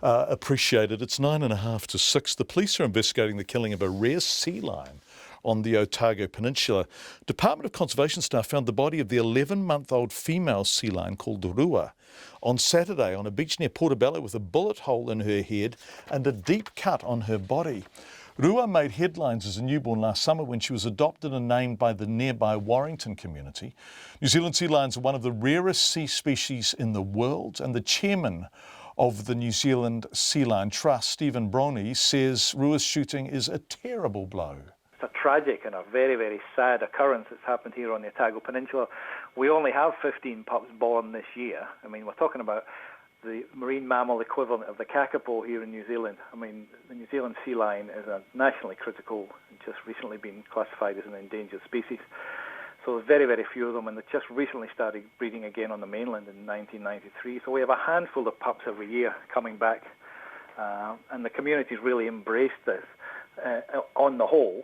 appreciate it. It's 5:09 to 6. The police are investigating the killing of a rare sea lion on the Otago Peninsula. Department of Conservation staff found the body of the 11-month-old female sea lion called Rua on Saturday on a beach near Portobello with a bullet hole in her head and a deep cut on her body. Rua made headlines as a newborn last summer when she was adopted and named by the nearby Warrington community. New Zealand sea lions are one of the rarest sea species in the world, and the chairman of the New Zealand Sea Lion Trust, Stephen Broney, says Rua's shooting is a terrible blow. It's a tragic and a very, very sad occurrence that's happened here on the Otago Peninsula. We only have 15 pups born this year. I mean, we're talking about the marine mammal equivalent of the kakapo here in New Zealand. I mean, the New Zealand sea lion is a nationally critical and just recently been classified as an endangered species. So there's very, very few of them, and they just recently started breeding again on the mainland in 1993. So we have a handful of pups every year coming back, and the community's really embraced this on the whole,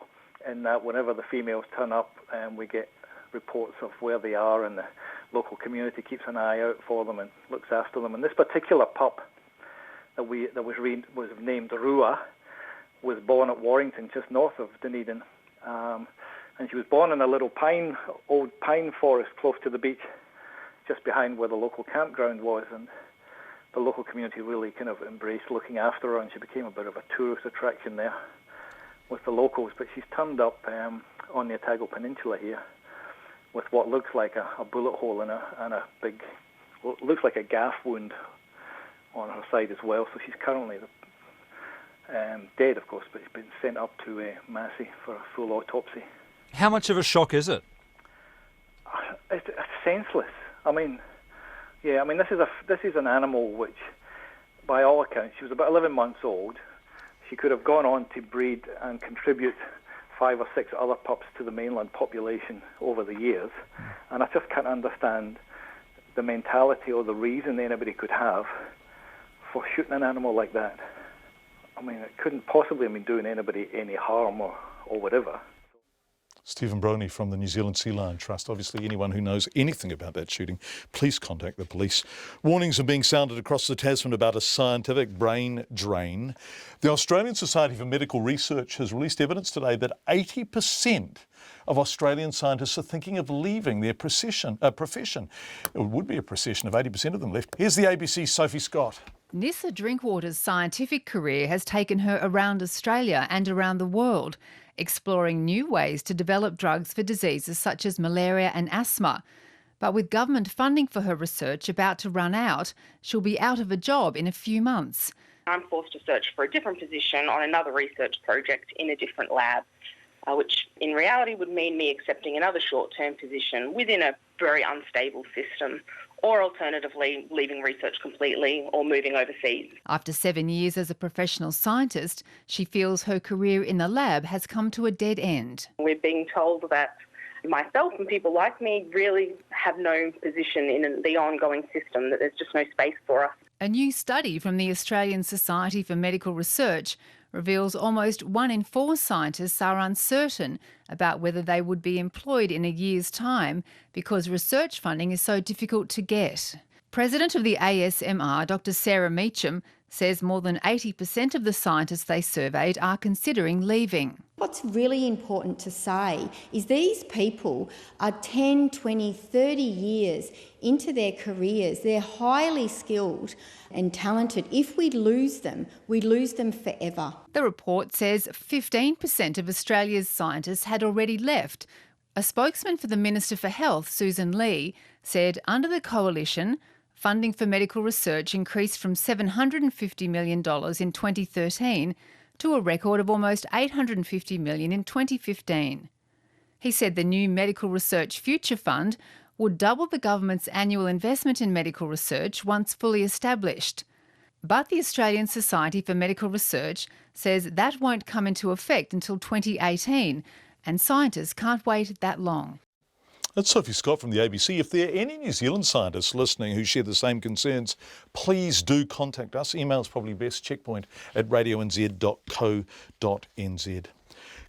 in that whenever the females turn up and we get reports of where they are, and the local community keeps an eye out for them and looks after them. And this particular pup that was named Rua was born at Warrington, just north of Dunedin, and she was born in a little old pine forest close to the beach, just behind where the local campground was. And the local community really kind of embraced looking after her, and she became a bit of a tourist attraction there with the locals. But she's turned up on the Otago Peninsula here with what looks like a bullet hole and a big, looks like a gaff wound on her side as well. So she's currently dead, of course, but she's been sent up to Massey for a full autopsy. How much of a shock is it? It's senseless. I mean, this is an animal which, by all accounts, she was about 11 months old. She could have gone on to breed and contribute 5 or 6 other pups to the mainland population over the years, and I just can't understand the mentality or the reason anybody could have for shooting an animal like that. I mean, it couldn't possibly have been doing anybody any harm or whatever. Stephen Broney from the New Zealand Sea Lion Trust. Obviously, anyone who knows anything about that shooting, please contact the police. Warnings are being sounded across the Tasman about a scientific brain drain. The Australian Society for Medical Research has released evidence today that 80% of Australian scientists are thinking of leaving their profession. It would be a procession of 80% of them left. Here's the ABC's Sophie Scott. Nessa Drinkwater's scientific career has taken her around Australia and around the world, exploring new ways to develop drugs for diseases such as malaria and asthma. But with government funding for her research about to run out, she'll be out of a job in a few months. I'm forced to search for a different position on another research project in a different lab, which in reality would mean me accepting another short-term position within a very unstable system or alternatively leaving research completely or moving overseas. After 7 years as a professional scientist, she feels her career in the lab has come to a dead end. We're being told that myself and people like me really have no position in the ongoing system, that there's just no space for us. A new study from the Australian Society for Medical Research reveals almost 1 in 4 scientists are uncertain about whether they would be employed in a year's time because research funding is so difficult to get. President of the ASMR, Dr. Sarah Meacham, says more than 80% of the scientists they surveyed are considering leaving. What's really important to say is these people are 10, 20, 30 years into their careers. They're highly skilled and talented. If we lose them forever. The report says 15% of Australia's scientists had already left. A spokesman for the Minister for Health, Susan Lee, said under the coalition, funding for medical research increased from $750 million in 2013 to a record of almost $850 million in 2015. He said the new Medical Research Future Fund would double the government's annual investment in medical research once fully established. But the Australian Society for Medical Research says that won't come into effect until 2018, and scientists can't wait that long. That's Sophie Scott from the ABC. If there are any New Zealand scientists listening who share the same concerns, please do contact us. Email's probably best, checkpoint@radionz.co.nz.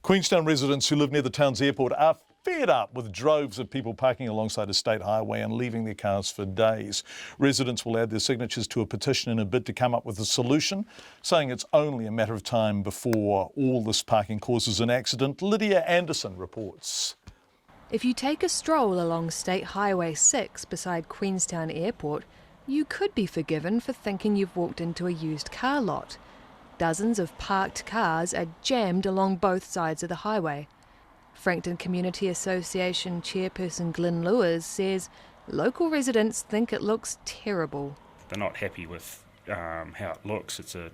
Queenstown residents who live near the town's airport are fed up with droves of people parking alongside a state highway and leaving their cars for days. Residents will add their signatures to a petition in a bid to come up with a solution, saying it's only a matter of time before all this parking causes an accident. Lydia Anderson reports. If you take a stroll along State Highway 6 beside Queenstown Airport, you could be forgiven for thinking you've walked into a used car lot. Dozens of parked cars are jammed along both sides of the highway. Frankton Community Association chairperson Glyn Lewis says local residents think it looks terrible. They're not happy with how it looks. It's a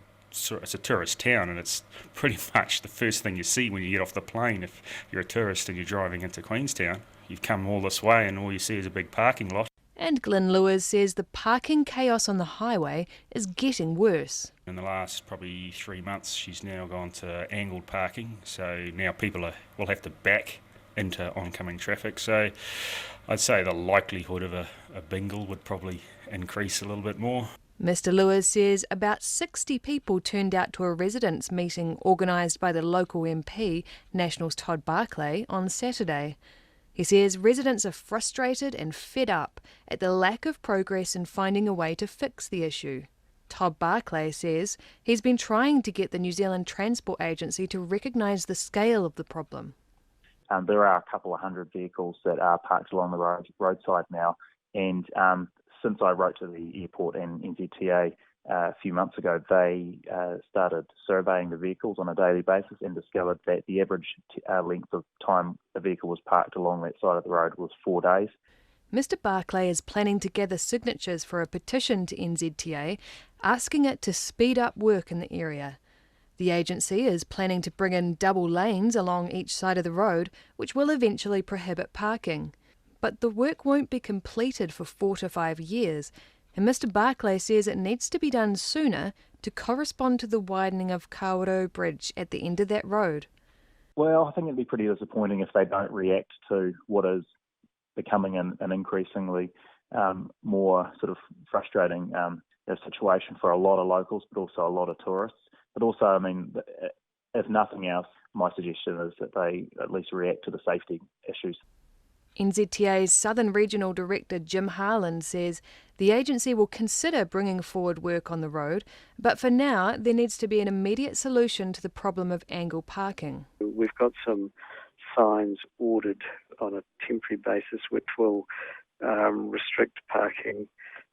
tourist town, and it's pretty much the first thing you see when you get off the plane. If you're a tourist and you're driving into Queenstown, you've come all this way and all you see is a big parking lot. And Glyn Lewis says the parking chaos on the highway is getting worse. In the last probably 3 months, she's now gone to angled parking, so now people will have to back into oncoming traffic. So I'd say the likelihood of a bingle would probably increase a little bit more. Mr Lewis says about 60 people turned out to a residents' meeting organised by the local MP, National's Todd Barclay, on Saturday. He says residents are frustrated and fed up at the lack of progress in finding a way to fix the issue. Todd Barclay says he's been trying to get the New Zealand Transport Agency to recognise the scale of the problem. There are a couple of hundred vehicles that are parked along the roadside now, and since I wrote to the airport and NZTA a few months ago, they started surveying the vehicles on a daily basis and discovered that the average length of time a vehicle was parked along that side of the road was 4 days. Mr Barclay is planning to gather signatures for a petition to NZTA asking it to speed up work in the area. The agency is planning to bring in double lanes along each side of the road, which will eventually prohibit parking. But the work won't be completed for 4 to 5 years, and Mr Barclay says it needs to be done sooner to correspond to the widening of Kawerau Bridge at the end of that road. Well, I think it'd be pretty disappointing if they don't react to what is becoming an increasingly more sort of frustrating situation for a lot of locals, but also a lot of tourists. But also, I mean, if nothing else, my suggestion is that they at least react to the safety issues. NZTA's Southern Regional Director Jim Harland says the agency will consider bringing forward work on the road, but for now there needs to be an immediate solution to the problem of angle parking. We've got some signs ordered on a temporary basis which will restrict parking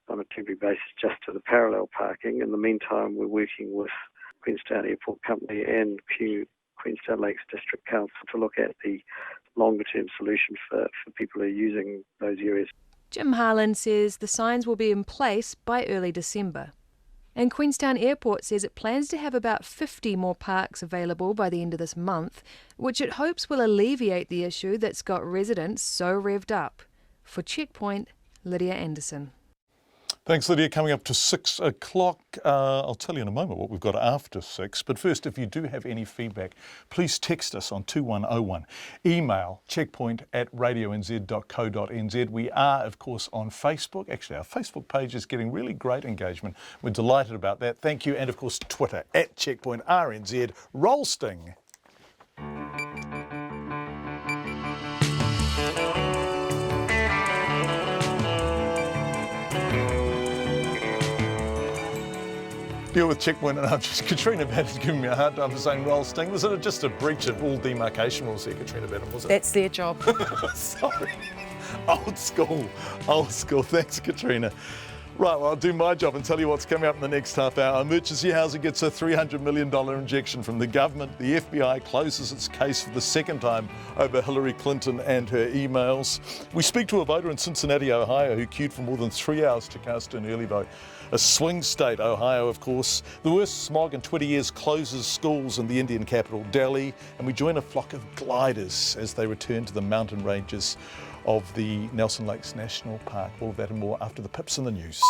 on a temporary basis just to the parallel parking. In the meantime, we're working with Queenstown Airport Company and Queenstown Lakes District Council to look at the longer-term solution for people who are using those areas. Jim Harland says the signs will be in place by early December. And Queenstown Airport says it plans to have about 50 more parks available by the end of this month, which it hopes will alleviate the issue that's got residents so revved up. For Checkpoint, Lydia Anderson. Thanks, Lydia. Coming up to 6 o'clock. I'll tell you in a moment what we've got after 6. But first, if you do have any feedback, please text us on 2101. Email checkpoint@radionz.co.nz. We are, of course, on Facebook. Actually, our Facebook page is getting really great engagement. We're delighted about that. Thank you. And, of course, Twitter @checkpointrnz. Roll sting. Deal with Checkpoint, and Katrina Batten's giving me a hard time for saying roll sting. Was it just a breach of all demarcation rules here, Katrina Batten, was it? That's their job. Sorry. Old school. Thanks, Katrina. Right, well, I'll do my job and tell you what's coming up in the next half hour. Emergency Housing gets a $300 million injection from the government. The FBI closes its case for the second time over Hillary Clinton and her emails. We speak to a voter in Cincinnati, Ohio, who queued for more than 3 hours to cast an early vote. A swing state, Ohio, of course. The worst smog in 20 years closes schools in the Indian capital, Delhi, and we join a flock of gliders as they return to the mountain ranges of the Nelson Lakes National Park. All of that and more after the pips in the news.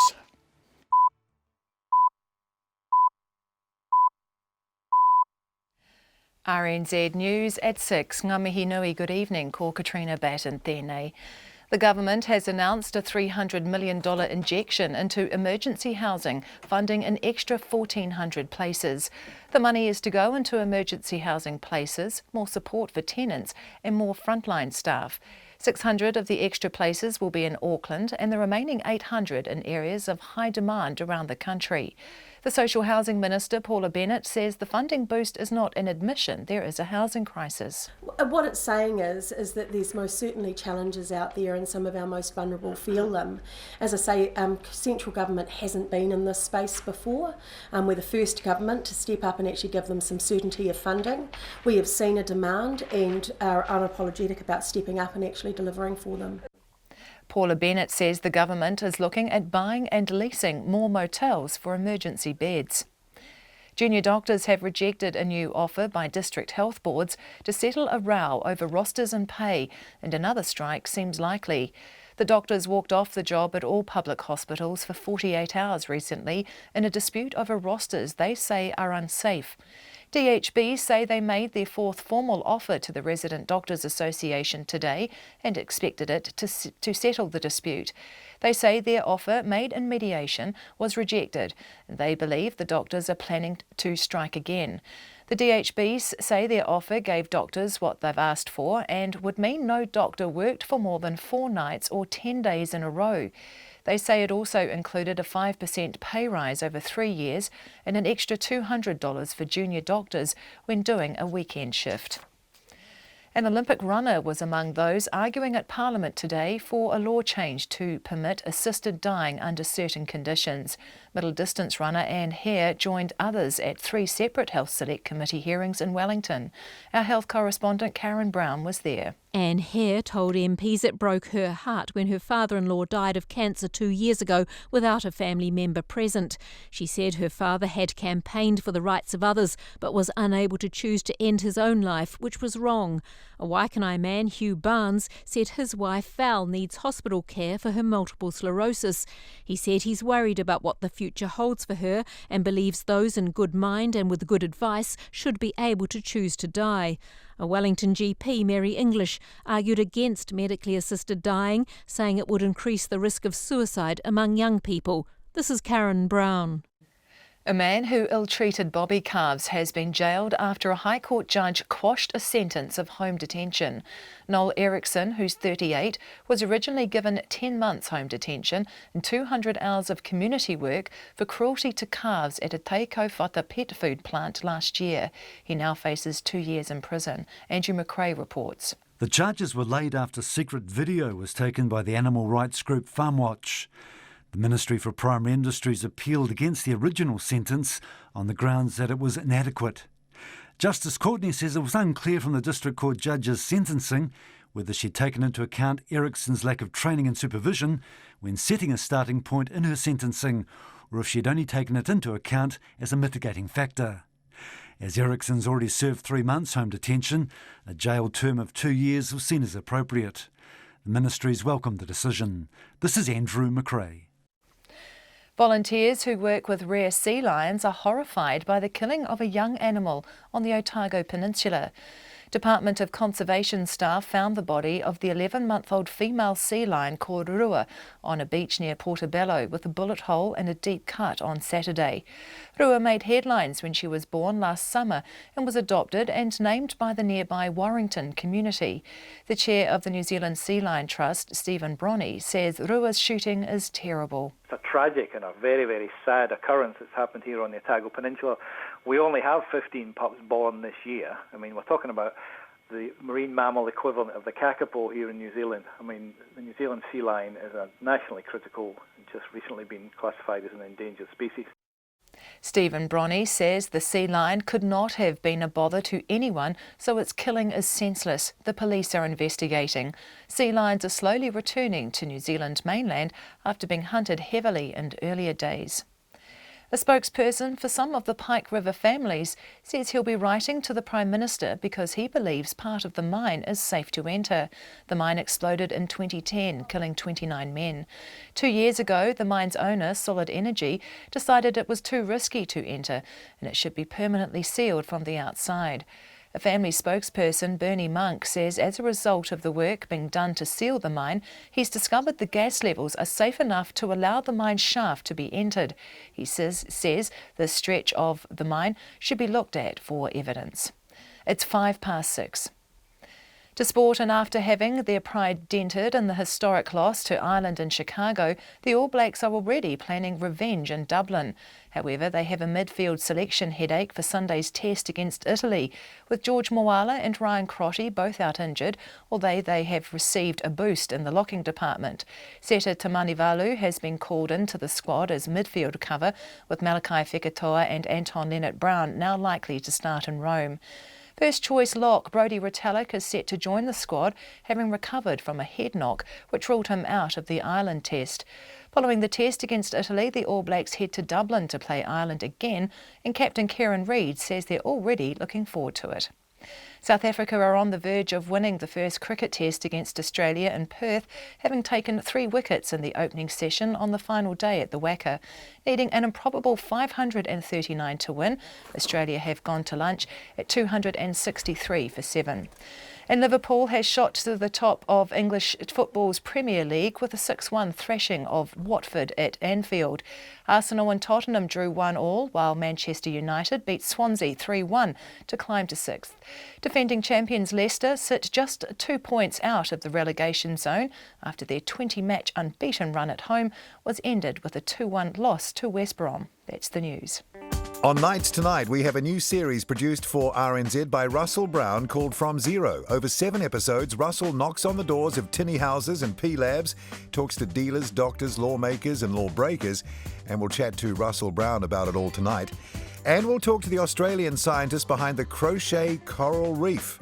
RNZ News at 6. Ngā mihi nui, good evening. Ko Katrina Batten tēnei. The government has announced a $300 million injection into emergency housing, funding an extra 1,400 places. The money is to go into emergency housing places, more support for tenants and more frontline staff. 600 of the extra places will be in Auckland and the remaining 800 in areas of high demand around the country. The Social Housing Minister, Paula Bennett, says the funding boost is not an admission there is a housing crisis. What it's saying is that there's most certainly challenges out there and some of our most vulnerable feel them. As I say, central government hasn't been in this space before. We're the first government to step up and actually give them some certainty of funding. We have seen a demand and are unapologetic about stepping up and actually delivering for them. Paula Bennett says the government is looking at buying and leasing more motels for emergency beds. Junior doctors have rejected a new offer by district health boards to settle a row over rosters and pay, and another strike seems likely. The doctors walked off the job at all public hospitals for 48 hours recently in a dispute over rosters they say are unsafe. DHB say they made their fourth formal offer to the Resident Doctors Association today and expected it to settle the dispute. They say their offer, made in mediation, was rejected, and they believe the doctors are planning to strike again. The DHBs say their offer gave doctors what they've asked for and would mean no doctor worked for more than 4 nights or 10 days in a row. They say it also included a 5% pay rise over 3 years and an extra $200 for junior doctors when doing a weekend shift. An Olympic runner was among those arguing at Parliament today for a law change to permit assisted dying under certain conditions. Middle distance runner Anne Hare joined others at 3 separate Health Select Committee hearings in Wellington. Our health correspondent Karen Brown was there. Anne Hare told MPs it broke her heart when her father-in-law died of cancer 2 years ago without a family member present. She said her father had campaigned for the rights of others but was unable to choose to end his own life, which was wrong. A Waikanae man, Hugh Barnes, said his wife Val needs hospital care for her multiple sclerosis. He said he's worried about what the future holds for her and believes those in good mind and with good advice should be able to choose to die. A Wellington GP, Mary English, argued against medically assisted dying, saying it would increase the risk of suicide among young people. This is Karen Brown. A man who ill-treated bobby calves has been jailed after a High Court judge quashed a sentence of home detention. Noel Erickson, who's 38, was originally given 10 months home detention and 200 hours of community work for cruelty to calves at a Teikowhata pet food plant last year. He now faces 2 years in prison. Andrew McRae reports. The charges were laid after secret video was taken by the animal rights group Farm Watch. The Ministry for Primary Industries appealed against the original sentence on the grounds that it was inadequate. Justice Courtney says it was unclear from the District Court judge's sentencing whether she'd taken into account Erickson's lack of training and supervision when setting a starting point in her sentencing, or if she'd only taken it into account as a mitigating factor. As Erickson's already served 3 months home detention, a jail term of 2 years was seen as appropriate. The Ministry's welcomed the decision. This is Andrew McRae. Volunteers who work with rare sea lions are horrified by the killing of a young animal on the Otago Peninsula. Department of Conservation staff found the body of the 11-month-old female sea lion called Rua on a beach near Portobello with a bullet hole and a deep cut on Saturday. Rua made headlines when she was born last summer and was adopted and named by the nearby Warrington community. The chair of the New Zealand Sea Lion Trust, Stephen Bronny, says Rua's shooting is terrible. It's a tragic and a very, very sad occurrence that's happened here on the Otago Peninsula. We only have 15 pups born this year. I mean, we're talking about the marine mammal equivalent of the kakapo here in New Zealand. I mean, the New Zealand sea lion is a nationally critical and just recently been classified as an endangered species. Stephen Bronny says the sea lion could not have been a bother to anyone, so its killing is senseless. The police are investigating. Sea lions are slowly returning to New Zealand mainland after being hunted heavily in earlier days. A spokesperson for some of the Pike River families says he'll be writing to the Prime Minister because he believes part of the mine is safe to enter. The mine exploded in 2010, killing 29 men. 2 years ago, the mine's owner, Solid Energy, decided it was too risky to enter and it should be permanently sealed from the outside. A family spokesperson, Bernie Monk, says as a result of the work being done to seal the mine, he's discovered the gas levels are safe enough to allow the mine shaft to be entered. He says the stretch of the mine should be looked at for evidence. It's 6:05. To sport, and after having their pride dented in the historic loss to Ireland in Chicago, the All Blacks are already planning revenge in Dublin. However, they have a midfield selection headache for Sunday's test against Italy, with George Moala and Ryan Crotty both out injured, although they have received a boost in the locking department. Seta Tamanivalu has been called into the squad as midfield cover, with Malachi Fekitoa and Anton Leonard-Brown now likely to start in Rome. First choice lock Brodie Retallick is set to join the squad, having recovered from a head knock which ruled him out of the Ireland test. Following the test against Italy, the All Blacks head to Dublin to play Ireland again, and captain Kieran Reid says they're already looking forward to it. South Africa are on the verge of winning the first cricket test against Australia in Perth, having taken 3 wickets in the opening session on the final day at the Wacker. Needing an improbable 539 to win, Australia have gone to lunch at 263 for 7. And Liverpool has shot to the top of English football's Premier League with a 6-1 thrashing of Watford at Anfield. Arsenal and Tottenham drew 1-1, while Manchester United beat Swansea 3-1 to climb to 6th. Defending champions Leicester sit just 2 points out of the relegation zone after their 20-match unbeaten run at home was ended with a 2-1 loss to West Brom. That's the news. On Nights Tonight, we have a new series produced for RNZ by Russell Brown called From Zero. Over 7 episodes, Russell knocks on the doors of tinny houses and P-labs, talks to dealers, doctors, lawmakers and lawbreakers, and we'll chat to Russell Brown about it all tonight. And we'll talk to the Australian scientist behind the crochet coral reef.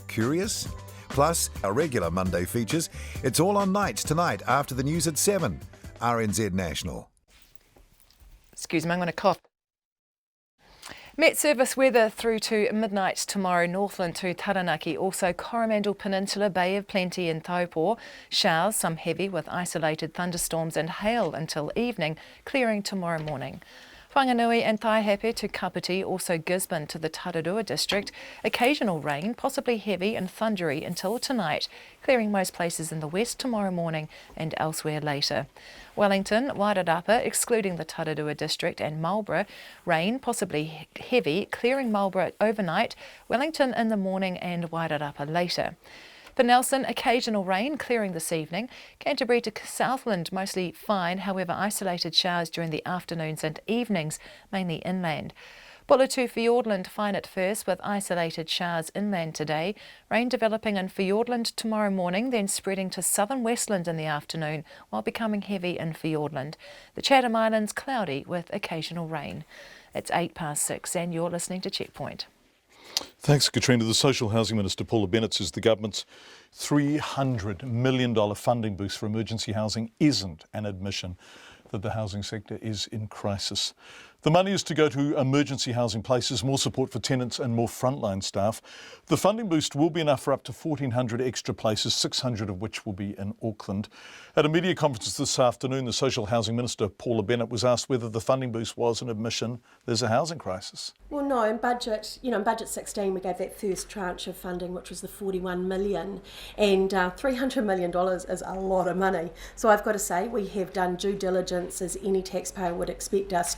Curious? Plus, our regular Monday features. It's all on Nights Tonight after the news at 7. RNZ National. Excuse me, I'm going to cough. Met Service weather through to midnight tomorrow, Northland to Taranaki, also Coromandel Peninsula, Bay of Plenty and Taupo. Showers, some heavy with isolated thunderstorms and hail until evening, clearing tomorrow morning. Whanganui and Taihape to Kapiti, also Gisborne to the Tararua district. Occasional rain, possibly heavy and thundery until tonight, clearing most places in the west tomorrow morning and elsewhere later. Wellington, Wairarapa, excluding the Tararua district, and Marlborough, rain, possibly heavy, clearing Marlborough overnight, Wellington in the morning and Wairarapa later. For Nelson, occasional rain clearing this evening. Canterbury to Southland, mostly fine, however isolated showers during the afternoons and evenings, mainly inland. Bulla to Fiordland, fine at first with isolated showers inland today. Rain developing in Fiordland tomorrow morning, then spreading to southern Westland in the afternoon, while becoming heavy in Fiordland. The Chatham Islands cloudy with occasional rain. It's 6:08 and you're listening to Checkpoint. Thanks, Katrina. The Social Housing Minister, Paula Bennett, says the government's $300 million funding boost for emergency housing isn't an admission that the housing sector is in crisis. The money is to go to emergency housing places, more support for tenants and more frontline staff. The funding boost will be enough for up to 1,400 extra places, 600 of which will be in Auckland. At a media conference this afternoon, the Social Housing Minister, Paula Bennett, was asked whether the funding boost was an admission there's a housing crisis. Well, no, in budget 16 we gave that first tranche of funding, which was the 41 million, and $300 million is a lot of money. So I've got to say we have done due diligence, as any taxpayer would expect us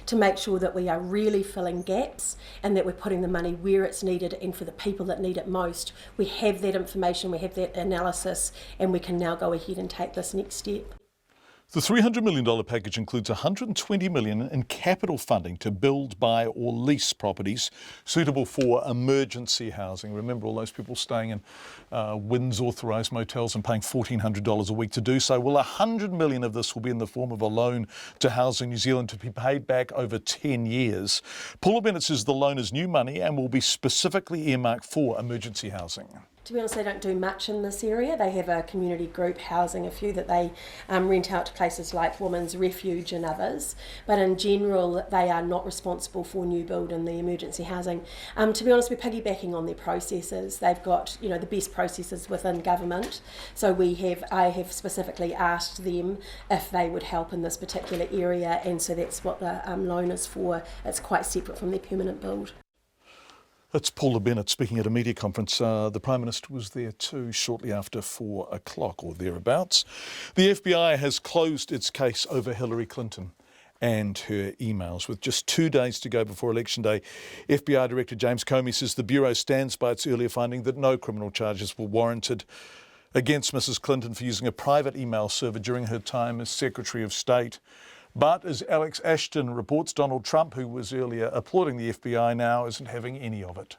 to make sure that we are really filling gaps and that we're putting the money where it's needed and for the people that need it most. We have that information, we have that analysis, and we can now go ahead and take this next step. The $300 million package includes $120 million in capital funding to build, buy or lease properties suitable for emergency housing. Remember all those people staying in WINS authorised motels and paying $1,400 a week to do so? Well, $100 million of this will be in the form of a loan to Housing New Zealand to be paid back over 10 years. Paula Bennett says the loan is new money and will be specifically earmarked for emergency housing. To be honest, they don't do much in this area. They have a community group housing, a few that they rent out to places like Women's Refuge and others. But in general, they are not responsible for new build and the emergency housing. To be honest, we're piggybacking on their processes. They've got, the best processes within government. So I have specifically asked them if they would help in this particular area, and so that's what the loan is for. It's quite separate from their permanent build. That's Paula Bennett speaking at a media conference. The Prime Minister was there too shortly after 4 o'clock or thereabouts. The FBI has closed its case over Hillary Clinton and her emails. With just 2 days to go before Election Day, FBI Director James Comey says the Bureau stands by its earlier finding that no criminal charges were warranted against Mrs. Clinton for using a private email server during her time as Secretary of State. But as Alex Ashton reports, Donald Trump, who was earlier applauding the FBI, now isn't having any of it.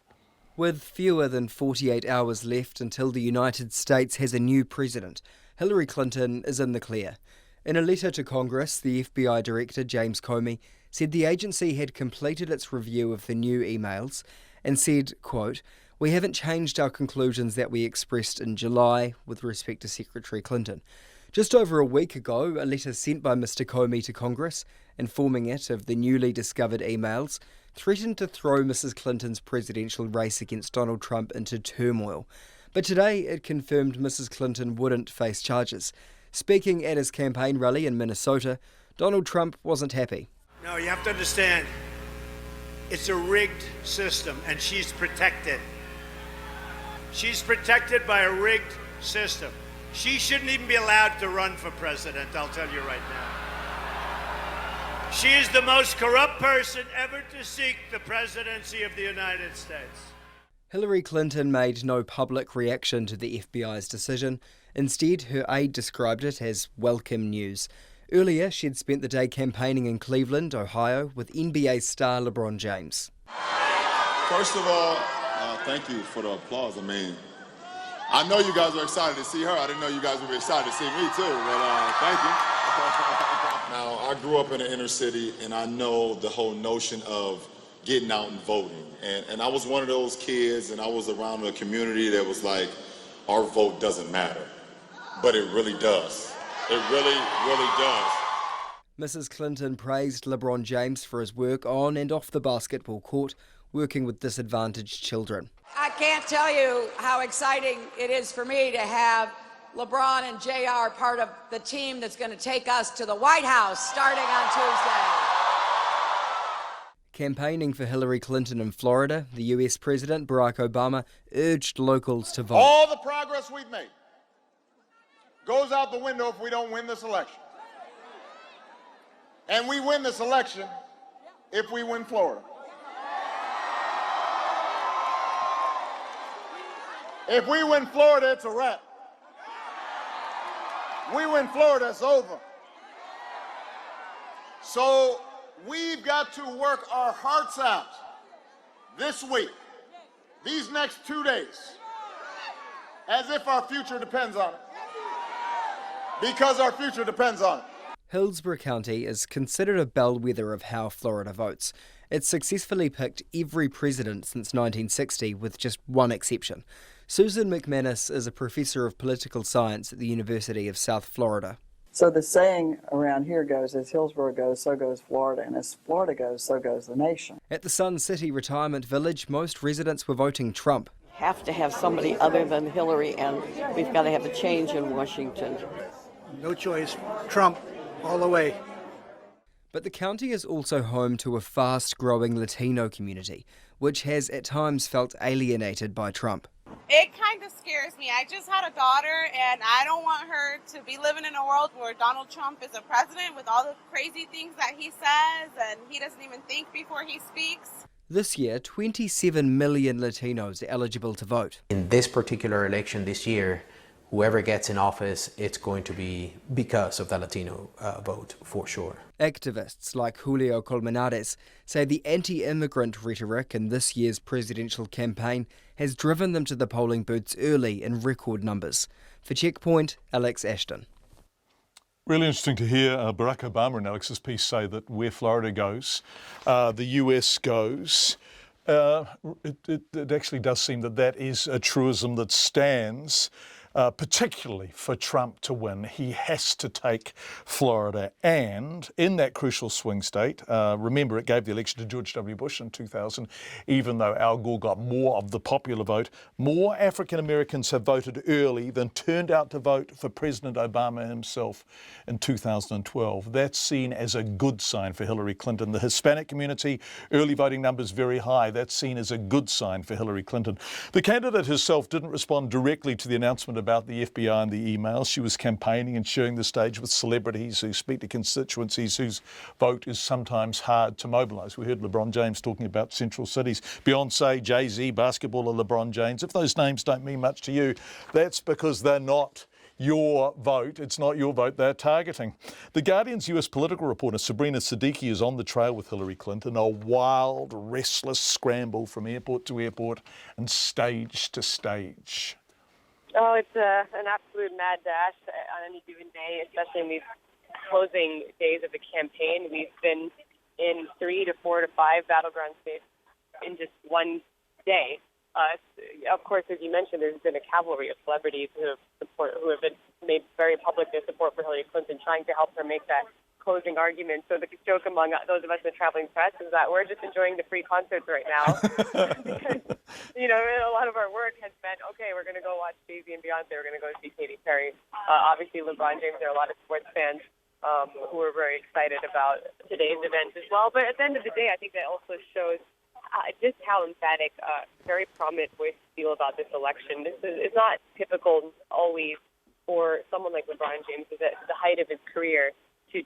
With fewer than 48 hours left until the United States has a new president, Hillary Clinton is in the clear. In a letter to Congress, the FBI Director, James Comey, said the agency had completed its review of the new emails and said, quote, "We haven't changed our conclusions that we expressed in July with respect to Secretary Clinton." Just over a week ago, a letter sent by Mr. Comey to Congress, informing it of the newly discovered emails, threatened to throw Mrs. Clinton's presidential race against Donald Trump into turmoil. But today it confirmed Mrs. Clinton wouldn't face charges. Speaking at his campaign rally in Minnesota, Donald Trump wasn't happy. No, you have to understand, it's a rigged system and she's protected. She's protected by a rigged system. She shouldn't even be allowed to run for president, I'll tell you right now. She is the most corrupt person ever to seek the presidency of the United States. Hillary Clinton made no public reaction to the FBI's decision. Instead, her aide described it as welcome news. Earlier, she'd spent the day campaigning in Cleveland, Ohio, with NBA star LeBron James. First of all, thank you for the applause. I know you guys are excited to see her. I didn't know you guys would be excited to see me too, but thank you. Now, I grew up in the inner city, and I know the whole notion of getting out and voting. And I was one of those kids, and I was around a community that was like, our vote doesn't matter. But it really does. It really, really does. Mrs. Clinton praised LeBron James for his work on and off the basketball court, working with disadvantaged children. I can't tell you how exciting it is for me to have LeBron and JR part of the team that's going to take us to the White House starting on Tuesday. Campaigning for Hillary Clinton in Florida, the US President Barack Obama urged locals to vote. All the progress we've made goes out the window if we don't win this election. And we win this election if we win Florida. If we win Florida, it's a wrap. We win Florida, it's over. So we've got to work our hearts out this week, these next 2 days, as if our future depends on it. Because our future depends on it. Hillsborough County is considered a bellwether of how Florida votes. It's successfully picked every president since 1960, with just one exception. Susan McManus is a professor of political science at the University of South Florida. So the saying around here goes, as Hillsborough goes, so goes Florida, and as Florida goes, so goes the nation. At the Sun City Retirement Village, most residents were voting Trump. Have to have somebody other than Hillary, and we've got to have a change in Washington. No choice. Trump, all the way. But the county is also home to a fast-growing Latino community, which has at times felt alienated by Trump. It kind of scares me. I just had a daughter, and I don't want her to be living in a world where Donald Trump is a president with all the crazy things that he says, and he doesn't even think before he speaks. This year, 27 million Latinos are eligible to vote. In this particular election this year, whoever gets in office, it's going to be because of the Latino vote, for sure. Activists like Julio Colmenares say the anti-immigrant rhetoric in this year's presidential campaign has driven them to the polling booths early in record numbers. For Checkpoint, Alex Ashton. Really interesting to hear Barack Obama in Alex's piece say that where Florida goes, the US goes. It actually does seem that is a truism that stands, particularly for Trump to win. He has to take Florida, and in that crucial swing state, remember it gave the election to George W. Bush in 2000, even though Al Gore got more of the popular vote. More African Americans have voted early than turned out to vote for President Obama himself in 2012. That's seen as a good sign for Hillary Clinton. The Hispanic community, early voting numbers very high. That's seen as a good sign for Hillary Clinton. The candidate herself didn't respond directly to the announcement about the FBI and the emails. She was campaigning and sharing the stage with celebrities who speak to constituencies whose vote is sometimes hard to mobilise. We heard LeBron James talking about central cities. Beyonce, Jay-Z, basketballer LeBron James. If those names don't mean much to you, that's because they're not your vote. It's not your vote they're targeting. The Guardian's US political reporter Sabrina Siddiqui is on the trail with Hillary Clinton, a wild, restless scramble from airport to airport and stage to stage. Oh, it's an absolute mad dash on any given day, especially in these closing days of the campaign. We've been in 3 to 4 to 5 battleground states in just one day. Of course, as you mentioned, there's been a cavalry of celebrities who have been made very public their support for Hillary Clinton, trying to help her make that closing argument. So the joke among those of us in the traveling press is that we're just enjoying the free concerts right now. Because, a lot of our work has been, okay, we're going to go watch Jay-Z and Beyonce, we're going to go see Katy Perry. Obviously, LeBron James, there are a lot of sports fans who are very excited about today's event as well. But at the end of the day, I think that also shows just how emphatic, very prominent voices feel about this election. This is not typical always for someone like LeBron James who's at the height of his career to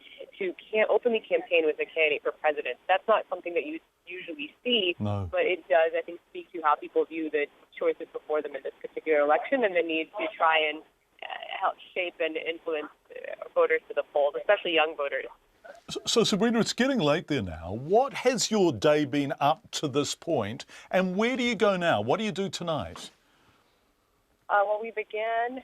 openly campaign with a candidate for president. That's not something that you usually see, but it does, I think, speak to how people view the choices before them in this particular election and the need to try and help shape and influence voters to the polls, especially young voters. So, Sabrina, it's getting late there now. What has your day been up to this point, and where do you go now? What do you do tonight? Well, we began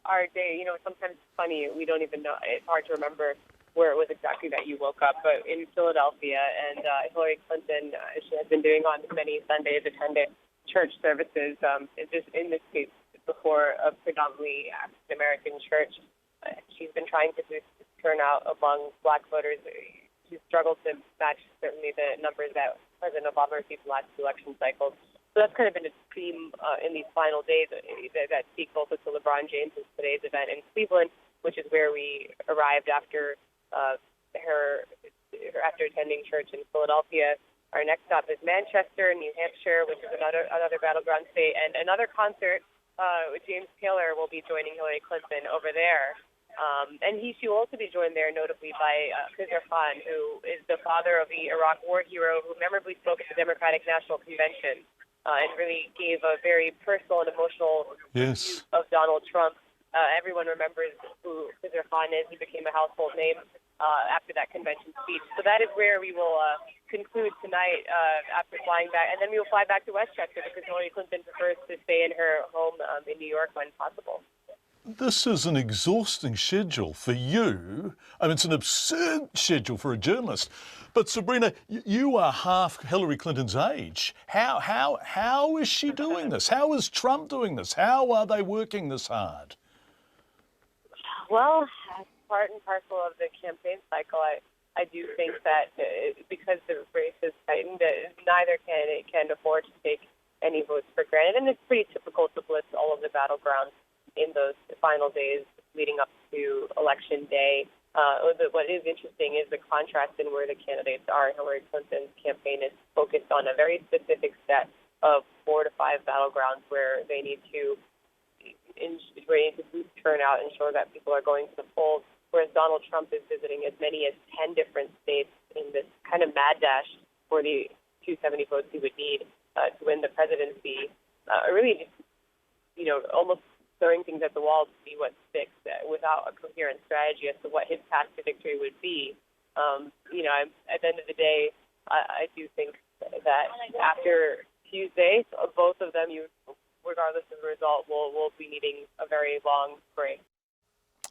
our day, sometimes it's funny, we don't even know, it's hard to remember where it was exactly that you woke up, but in Philadelphia, and Hillary Clinton, as she has been doing on many Sundays, attended church services, in this case, before a predominantly African-American church. She's been trying to boost turnout among black voters. She's struggled to match certainly the numbers that President Obama received in the last two election cycles. So that's kind of been a theme in these final days that speaks also to LeBron James' today's event in Cleveland, which is where we arrived after after attending church in Philadelphia. Our next stop is Manchester, New Hampshire, which is another battleground state, and another concert with James Taylor will be joining Hillary Clinton over there. And she will also be joined there notably by Khizr Khan, who is the father of the Iraq war hero who memorably spoke at the Democratic National Convention and really gave a very personal and emotional view of Donald Trump. Everyone remembers who Khizr Khan is. He became a household name after that convention speech. So that is where we will conclude tonight after flying back. And then we will fly back to Westchester because Hillary Clinton prefers to stay in her home in New York when possible. This is an exhausting schedule for you. I mean, it's an absurd schedule for a journalist. But Sabrina, you are half Hillary Clinton's age. How is she doing this? How is Trump doing this? How are they working this hard? Well, part and parcel of the campaign cycle. I do think that because the race is tightened, neither candidate can afford to take any votes for granted, and it's pretty typical to blitz all of the battlegrounds in those final days leading up to Election Day. What is interesting is the contrast in where the candidates are. Hillary Clinton's campaign is focused on a very specific set of 4 to 5 battlegrounds where they need to boost turnout, ensure that people are going to the polls, whereas Donald Trump is visiting as many as 10 different states in this kind of mad dash for the 270 votes he would need to win the presidency. Really just, almost throwing things at the wall to see what sticks without a coherent strategy as to what his path to victory would be. At the end of the day, I do think that after Tuesday, both of them, regardless of the result, will be needing a very long break.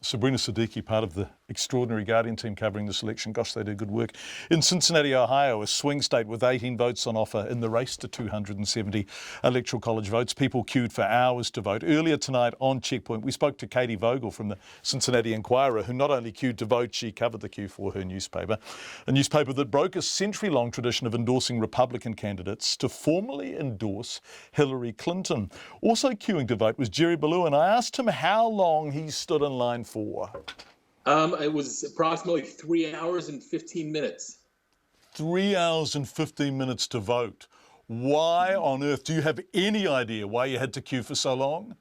Sabrina Siddiqui, part of the extraordinary Guardian team covering this election. Gosh, they did good work. In Cincinnati, Ohio, a swing state with 18 votes on offer in the race to 270 electoral college votes. People queued for hours to vote. Earlier tonight on Checkpoint, we spoke to Katie Vogel from the Cincinnati Enquirer, who not only queued to vote, she covered the queue for her newspaper. A newspaper that broke a century-long tradition of endorsing Republican candidates to formally endorse Hillary Clinton. Also queuing to vote was Jerry Ballou, and I asked him how long he stood in line for. It was approximately 3 hours and 15 minutes. 3 hours and 15 minutes to vote. Why on earth? Do you have any idea why you had to queue for so long?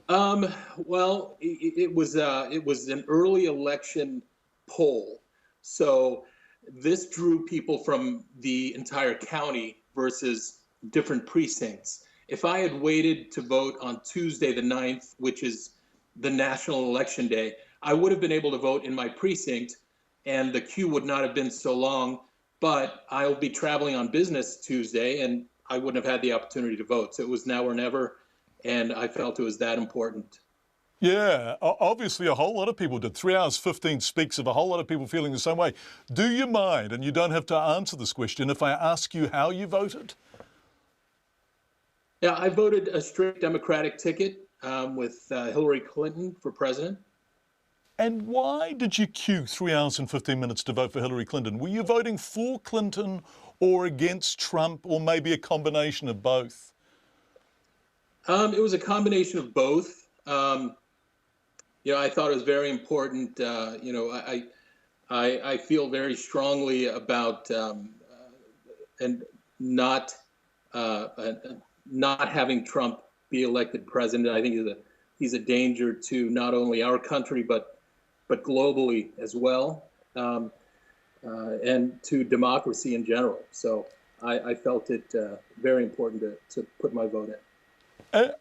Well, it was an early election poll, so this drew people from the entire county versus different precincts. If I had waited to vote on Tuesday the 9th, which is the national election day, I would have been able to vote in my precinct and the queue would not have been so long, but I'll be traveling on business Tuesday and I wouldn't have had the opportunity to vote. So it was now or never, and I felt it was that important. Yeah, obviously a whole lot of people did. 3 hours 15 speaks of a whole lot of people feeling the same way. Do you mind, and you don't have to answer this question, if I ask you how you voted? Yeah, I voted a straight Democratic ticket with Hillary Clinton for president. And why did you queue 3 hours and 15 minutes to vote for Hillary Clinton? Were you voting for Clinton or against Trump, or maybe a combination of both? It was a combination of both. I thought it was very important. I feel very strongly about and not having Trump be elected president. I think he's a danger to not only our country but globally as well, and to democracy in general. So I felt it very important to put my vote in.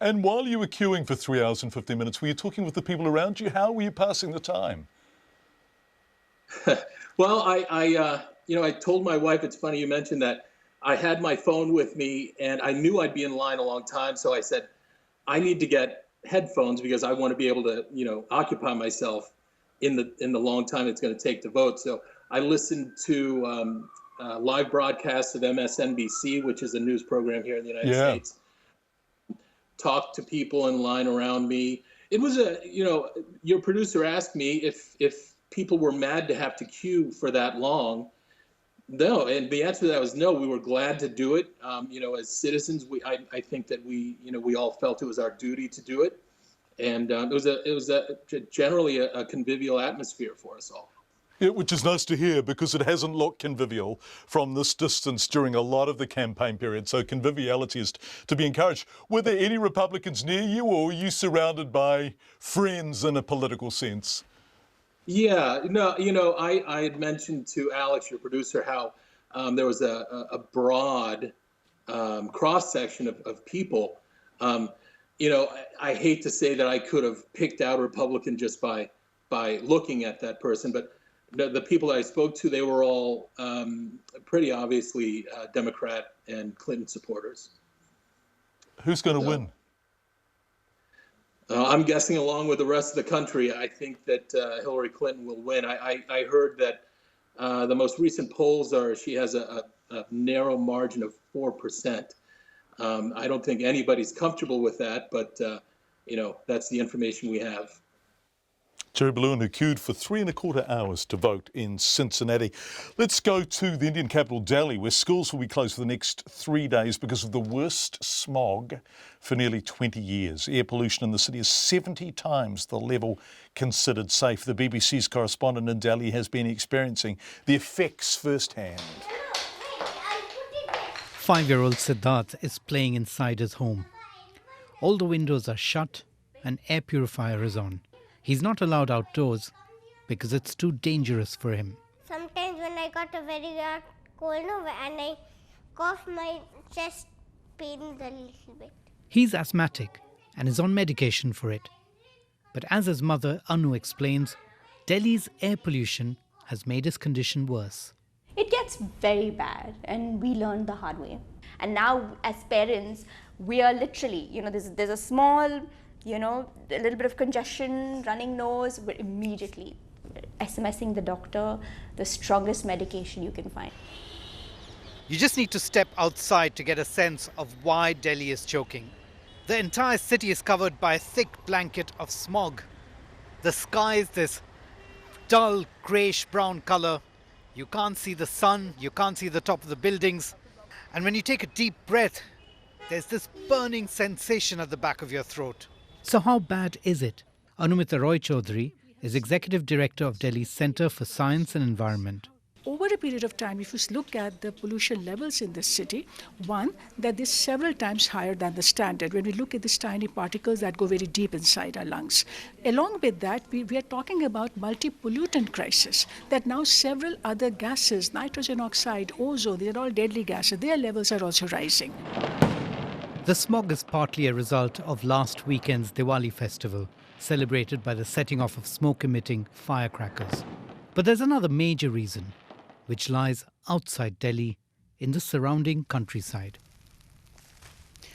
And while you were queuing for 3 hours and 15 minutes, were you talking with the people around you? How were you passing the time? Well, I told my wife, it's funny you mentioned that, I had my phone with me and I knew I'd be in line a long time. So I said, I need to get headphones because I want to be able to, occupy myself in the long time it's going to take to vote. So I listened to live broadcasts of MSNBC, which is a news program here in the United States. Talked to people in line around me. It was your producer asked me if people were mad to have to queue for that long. No, and the answer to that was no. We were glad to do it. As citizens, I think that we all felt it was our duty to do it, and it was generally a convivial atmosphere for us all. Yeah, which is nice to hear because it hasn't looked convivial from this distance during a lot of the campaign period. So conviviality is to be encouraged. Were there any Republicans near you, or were you surrounded by friends in a political sense? Yeah, no, I had mentioned to Alex, your producer, how there was a broad cross section of people. I hate to say that I could have picked out a Republican just by looking at that person, but the people I spoke to, they were all pretty obviously Democrat and Clinton supporters. Who's going to win? I'm guessing along with the rest of the country, I think that Hillary Clinton will win. I heard that the most recent polls are she has a narrow margin of 4%. I don't think anybody's comfortable with that, but that's the information we have. Jerry Balloon, who queued for 3¼ hours to vote in Cincinnati. Let's go to the Indian capital, Delhi, where schools will be closed for the next 3 days because of the worst smog for nearly 20 years. Air pollution in the city is 70 times the level considered safe. The BBC's correspondent in Delhi has been experiencing the effects firsthand. 5-year-old Siddharth is playing inside his home. All the windows are shut, an air purifier is on. He's not allowed outdoors because it's too dangerous for him. Sometimes when I got a very cold and I cough, my chest pains a little bit. He's asthmatic and is on medication for it. But as his mother, Anu, explains, Delhi's air pollution has made his condition worse. It gets very bad, and we learned the hard way. And now, as parents, we are literally, there's a small, a little bit of congestion, running nose, we're immediately SMSing the doctor the strongest medication you can find. You just need to step outside to get a sense of why Delhi is choking. The entire city is covered by a thick blanket of smog. The sky is this dull greyish-brown colour. You can't see the sun, you can't see the top of the buildings. And when you take a deep breath, there's this burning sensation at the back of your throat. So how bad is it? Anumita Roy Chaudhary is Executive Director of Delhi's Centre for Science and Environment. Over a period of time, if you look at the pollution levels in this city, one, that is several times higher than the standard when we look at these tiny particles that go very deep inside our lungs. Along with that, we are talking about multi-pollutant crisis, that now several other gases, nitrogen oxide, ozone, they're all deadly gases, their levels are also rising. The smog is partly a result of last weekend's Diwali festival, celebrated by the setting off of smoke-emitting firecrackers. But there's another major reason, which lies outside Delhi in the surrounding countryside.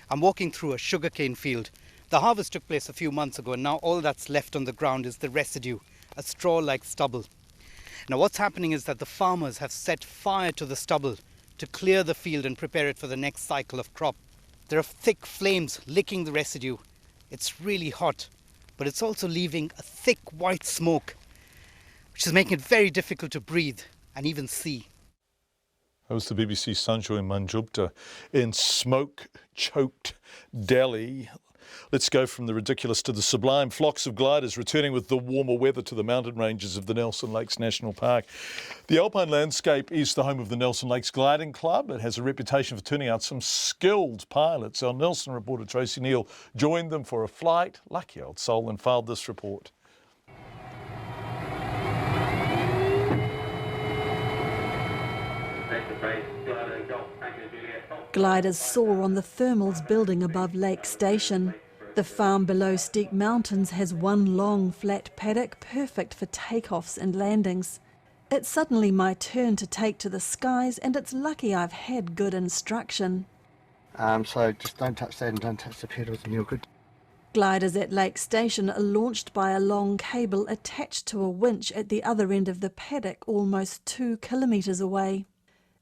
I'm walking through a sugarcane field. The harvest took place a few months ago, and now all that's left on the ground is the residue, a straw-like stubble. Now what's happening is that the farmers have set fire to the stubble to clear the field and prepare it for the next cycle of crop. There are thick flames licking the residue. It's really hot, but it's also leaving a thick white smoke, which is making it very difficult to breathe and even see. That was the BBC's Sanjoy Manjubta in smoke-choked Delhi. Let's go from the ridiculous to the sublime. Flocks of gliders returning with the warmer weather to the mountain ranges of the Nelson Lakes National Park. The alpine landscape is the home of the Nelson Lakes Gliding Club. It has a reputation for turning out some skilled pilots. Our Nelson reporter Tracy Neal joined them for a flight. Lucky old soul, and filed this report. Gliders soar on the thermals building above Lake Station. The farm below steep mountains has one long flat paddock perfect for takeoffs and landings. It's suddenly my turn to take to the skies, and it's lucky I've had good instruction. So just don't touch that and don't touch the pedals and you're good. Gliders at Lake Station are launched by a long cable attached to a winch at the other end of the paddock almost 2 kilometres away.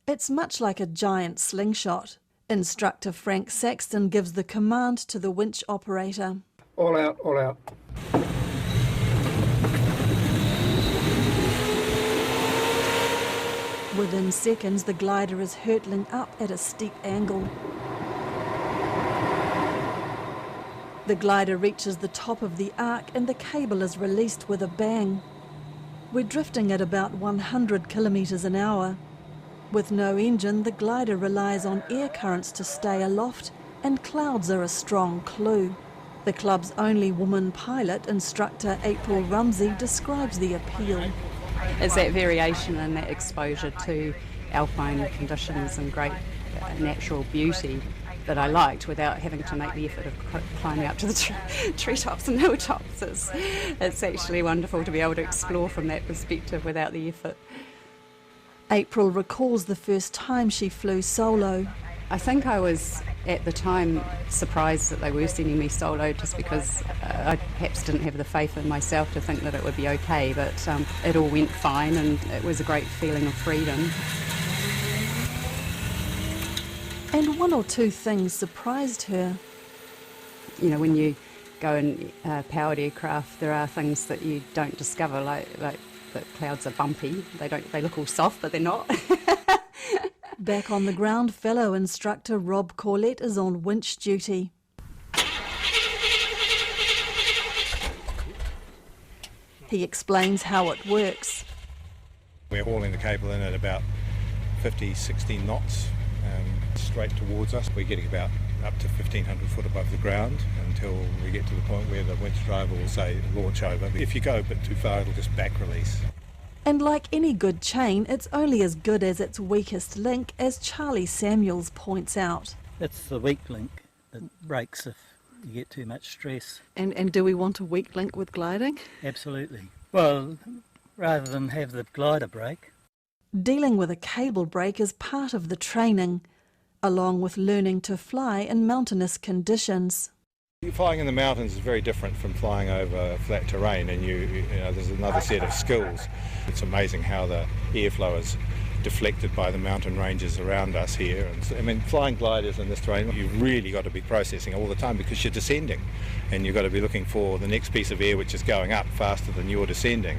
It's much like a giant slingshot. Instructor Frank Saxton gives the command to the winch operator. All out, all out. Within seconds, the glider is hurtling up at a steep angle. The glider reaches the top of the arc and the cable is released with a bang. We're drifting at about 100 kilometres an hour. With no engine, the glider relies on air currents to stay aloft, and clouds are a strong clue. The club's only woman pilot, instructor April Rumsey, describes the appeal. It's that variation and that exposure to alpine conditions and great natural beauty that I liked without having to make the effort of climbing up to the treetops and hilltops. It's actually wonderful to be able to explore from that perspective without the effort. April recalls the first time she flew solo. I think I was, at the time, surprised that they were sending me solo just because I perhaps didn't have the faith in myself to think that it would be okay, but it all went fine and it was a great feeling of freedom. And one or two things surprised her. You know, when you go in powered aircraft, there are things that you don't discover, like that clouds are bumpy. They look all soft, but they're not. Back on the ground, fellow instructor Rob Corlett is on winch duty. He explains how it works. We're hauling the cable in at about 50, 60 knots straight towards us. We're getting about up to 1,500 foot above the ground until we get to the point where the winch driver will say launch over. If you go a bit too far, it'll just back release. And like any good chain, it's only as good as its weakest link, as Charlie Samuels points out. It's the weak link that breaks if you get too much stress. And do we want a weak link with gliding? Absolutely. Well, rather than have the glider break. Dealing with a cable break is part of the training, along with learning to fly in mountainous conditions. Flying in the mountains is very different from flying over flat terrain, and you know there's another set of skills. It's amazing how the airflow is deflected by the mountain ranges around us here. And so, I mean, flying gliders in this terrain, you've really got to be processing all the time because you're descending, and you've got to be looking for the next piece of air which is going up faster than you're descending.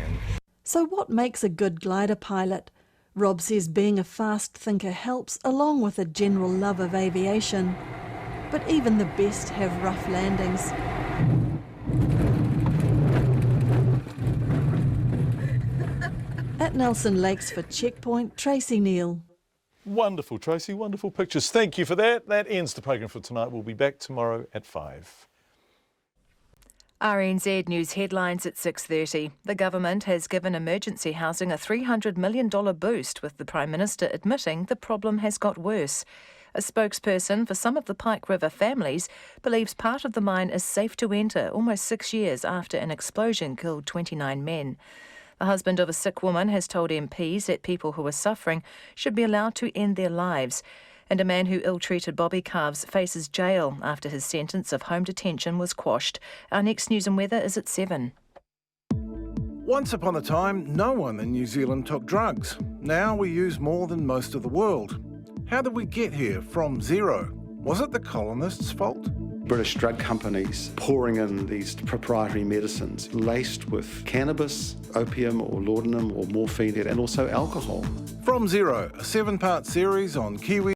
So what makes a good glider pilot? Rob says being a fast thinker helps, along with a general love of aviation. But even the best have rough landings. At Nelson Lakes for Checkpoint, Tracy Neal. Wonderful, Tracy, wonderful pictures. Thank you for that. That ends the programme for tonight. We'll be back tomorrow at 5. RNZ News headlines at 6:30. The government has given emergency housing a $300 million boost, with the Prime Minister admitting the problem has got worse. A spokesperson for some of the Pike River families believes part of the mine is safe to enter almost 6 years after an explosion killed 29 men. The husband of a sick woman has told MPs that people who are suffering should be allowed to end their lives. And a man who ill-treated bobby calves faces jail after his sentence of home detention was quashed. Our next news and weather is at 7. Once upon a time, no one in New Zealand took drugs. Now we use more than most of the world. How did we get here from zero? Was it the colonists' fault? British drug companies pouring in these proprietary medicines laced with cannabis, opium or laudanum or morphine and also alcohol. From Zero, a 7-part series on Kiwi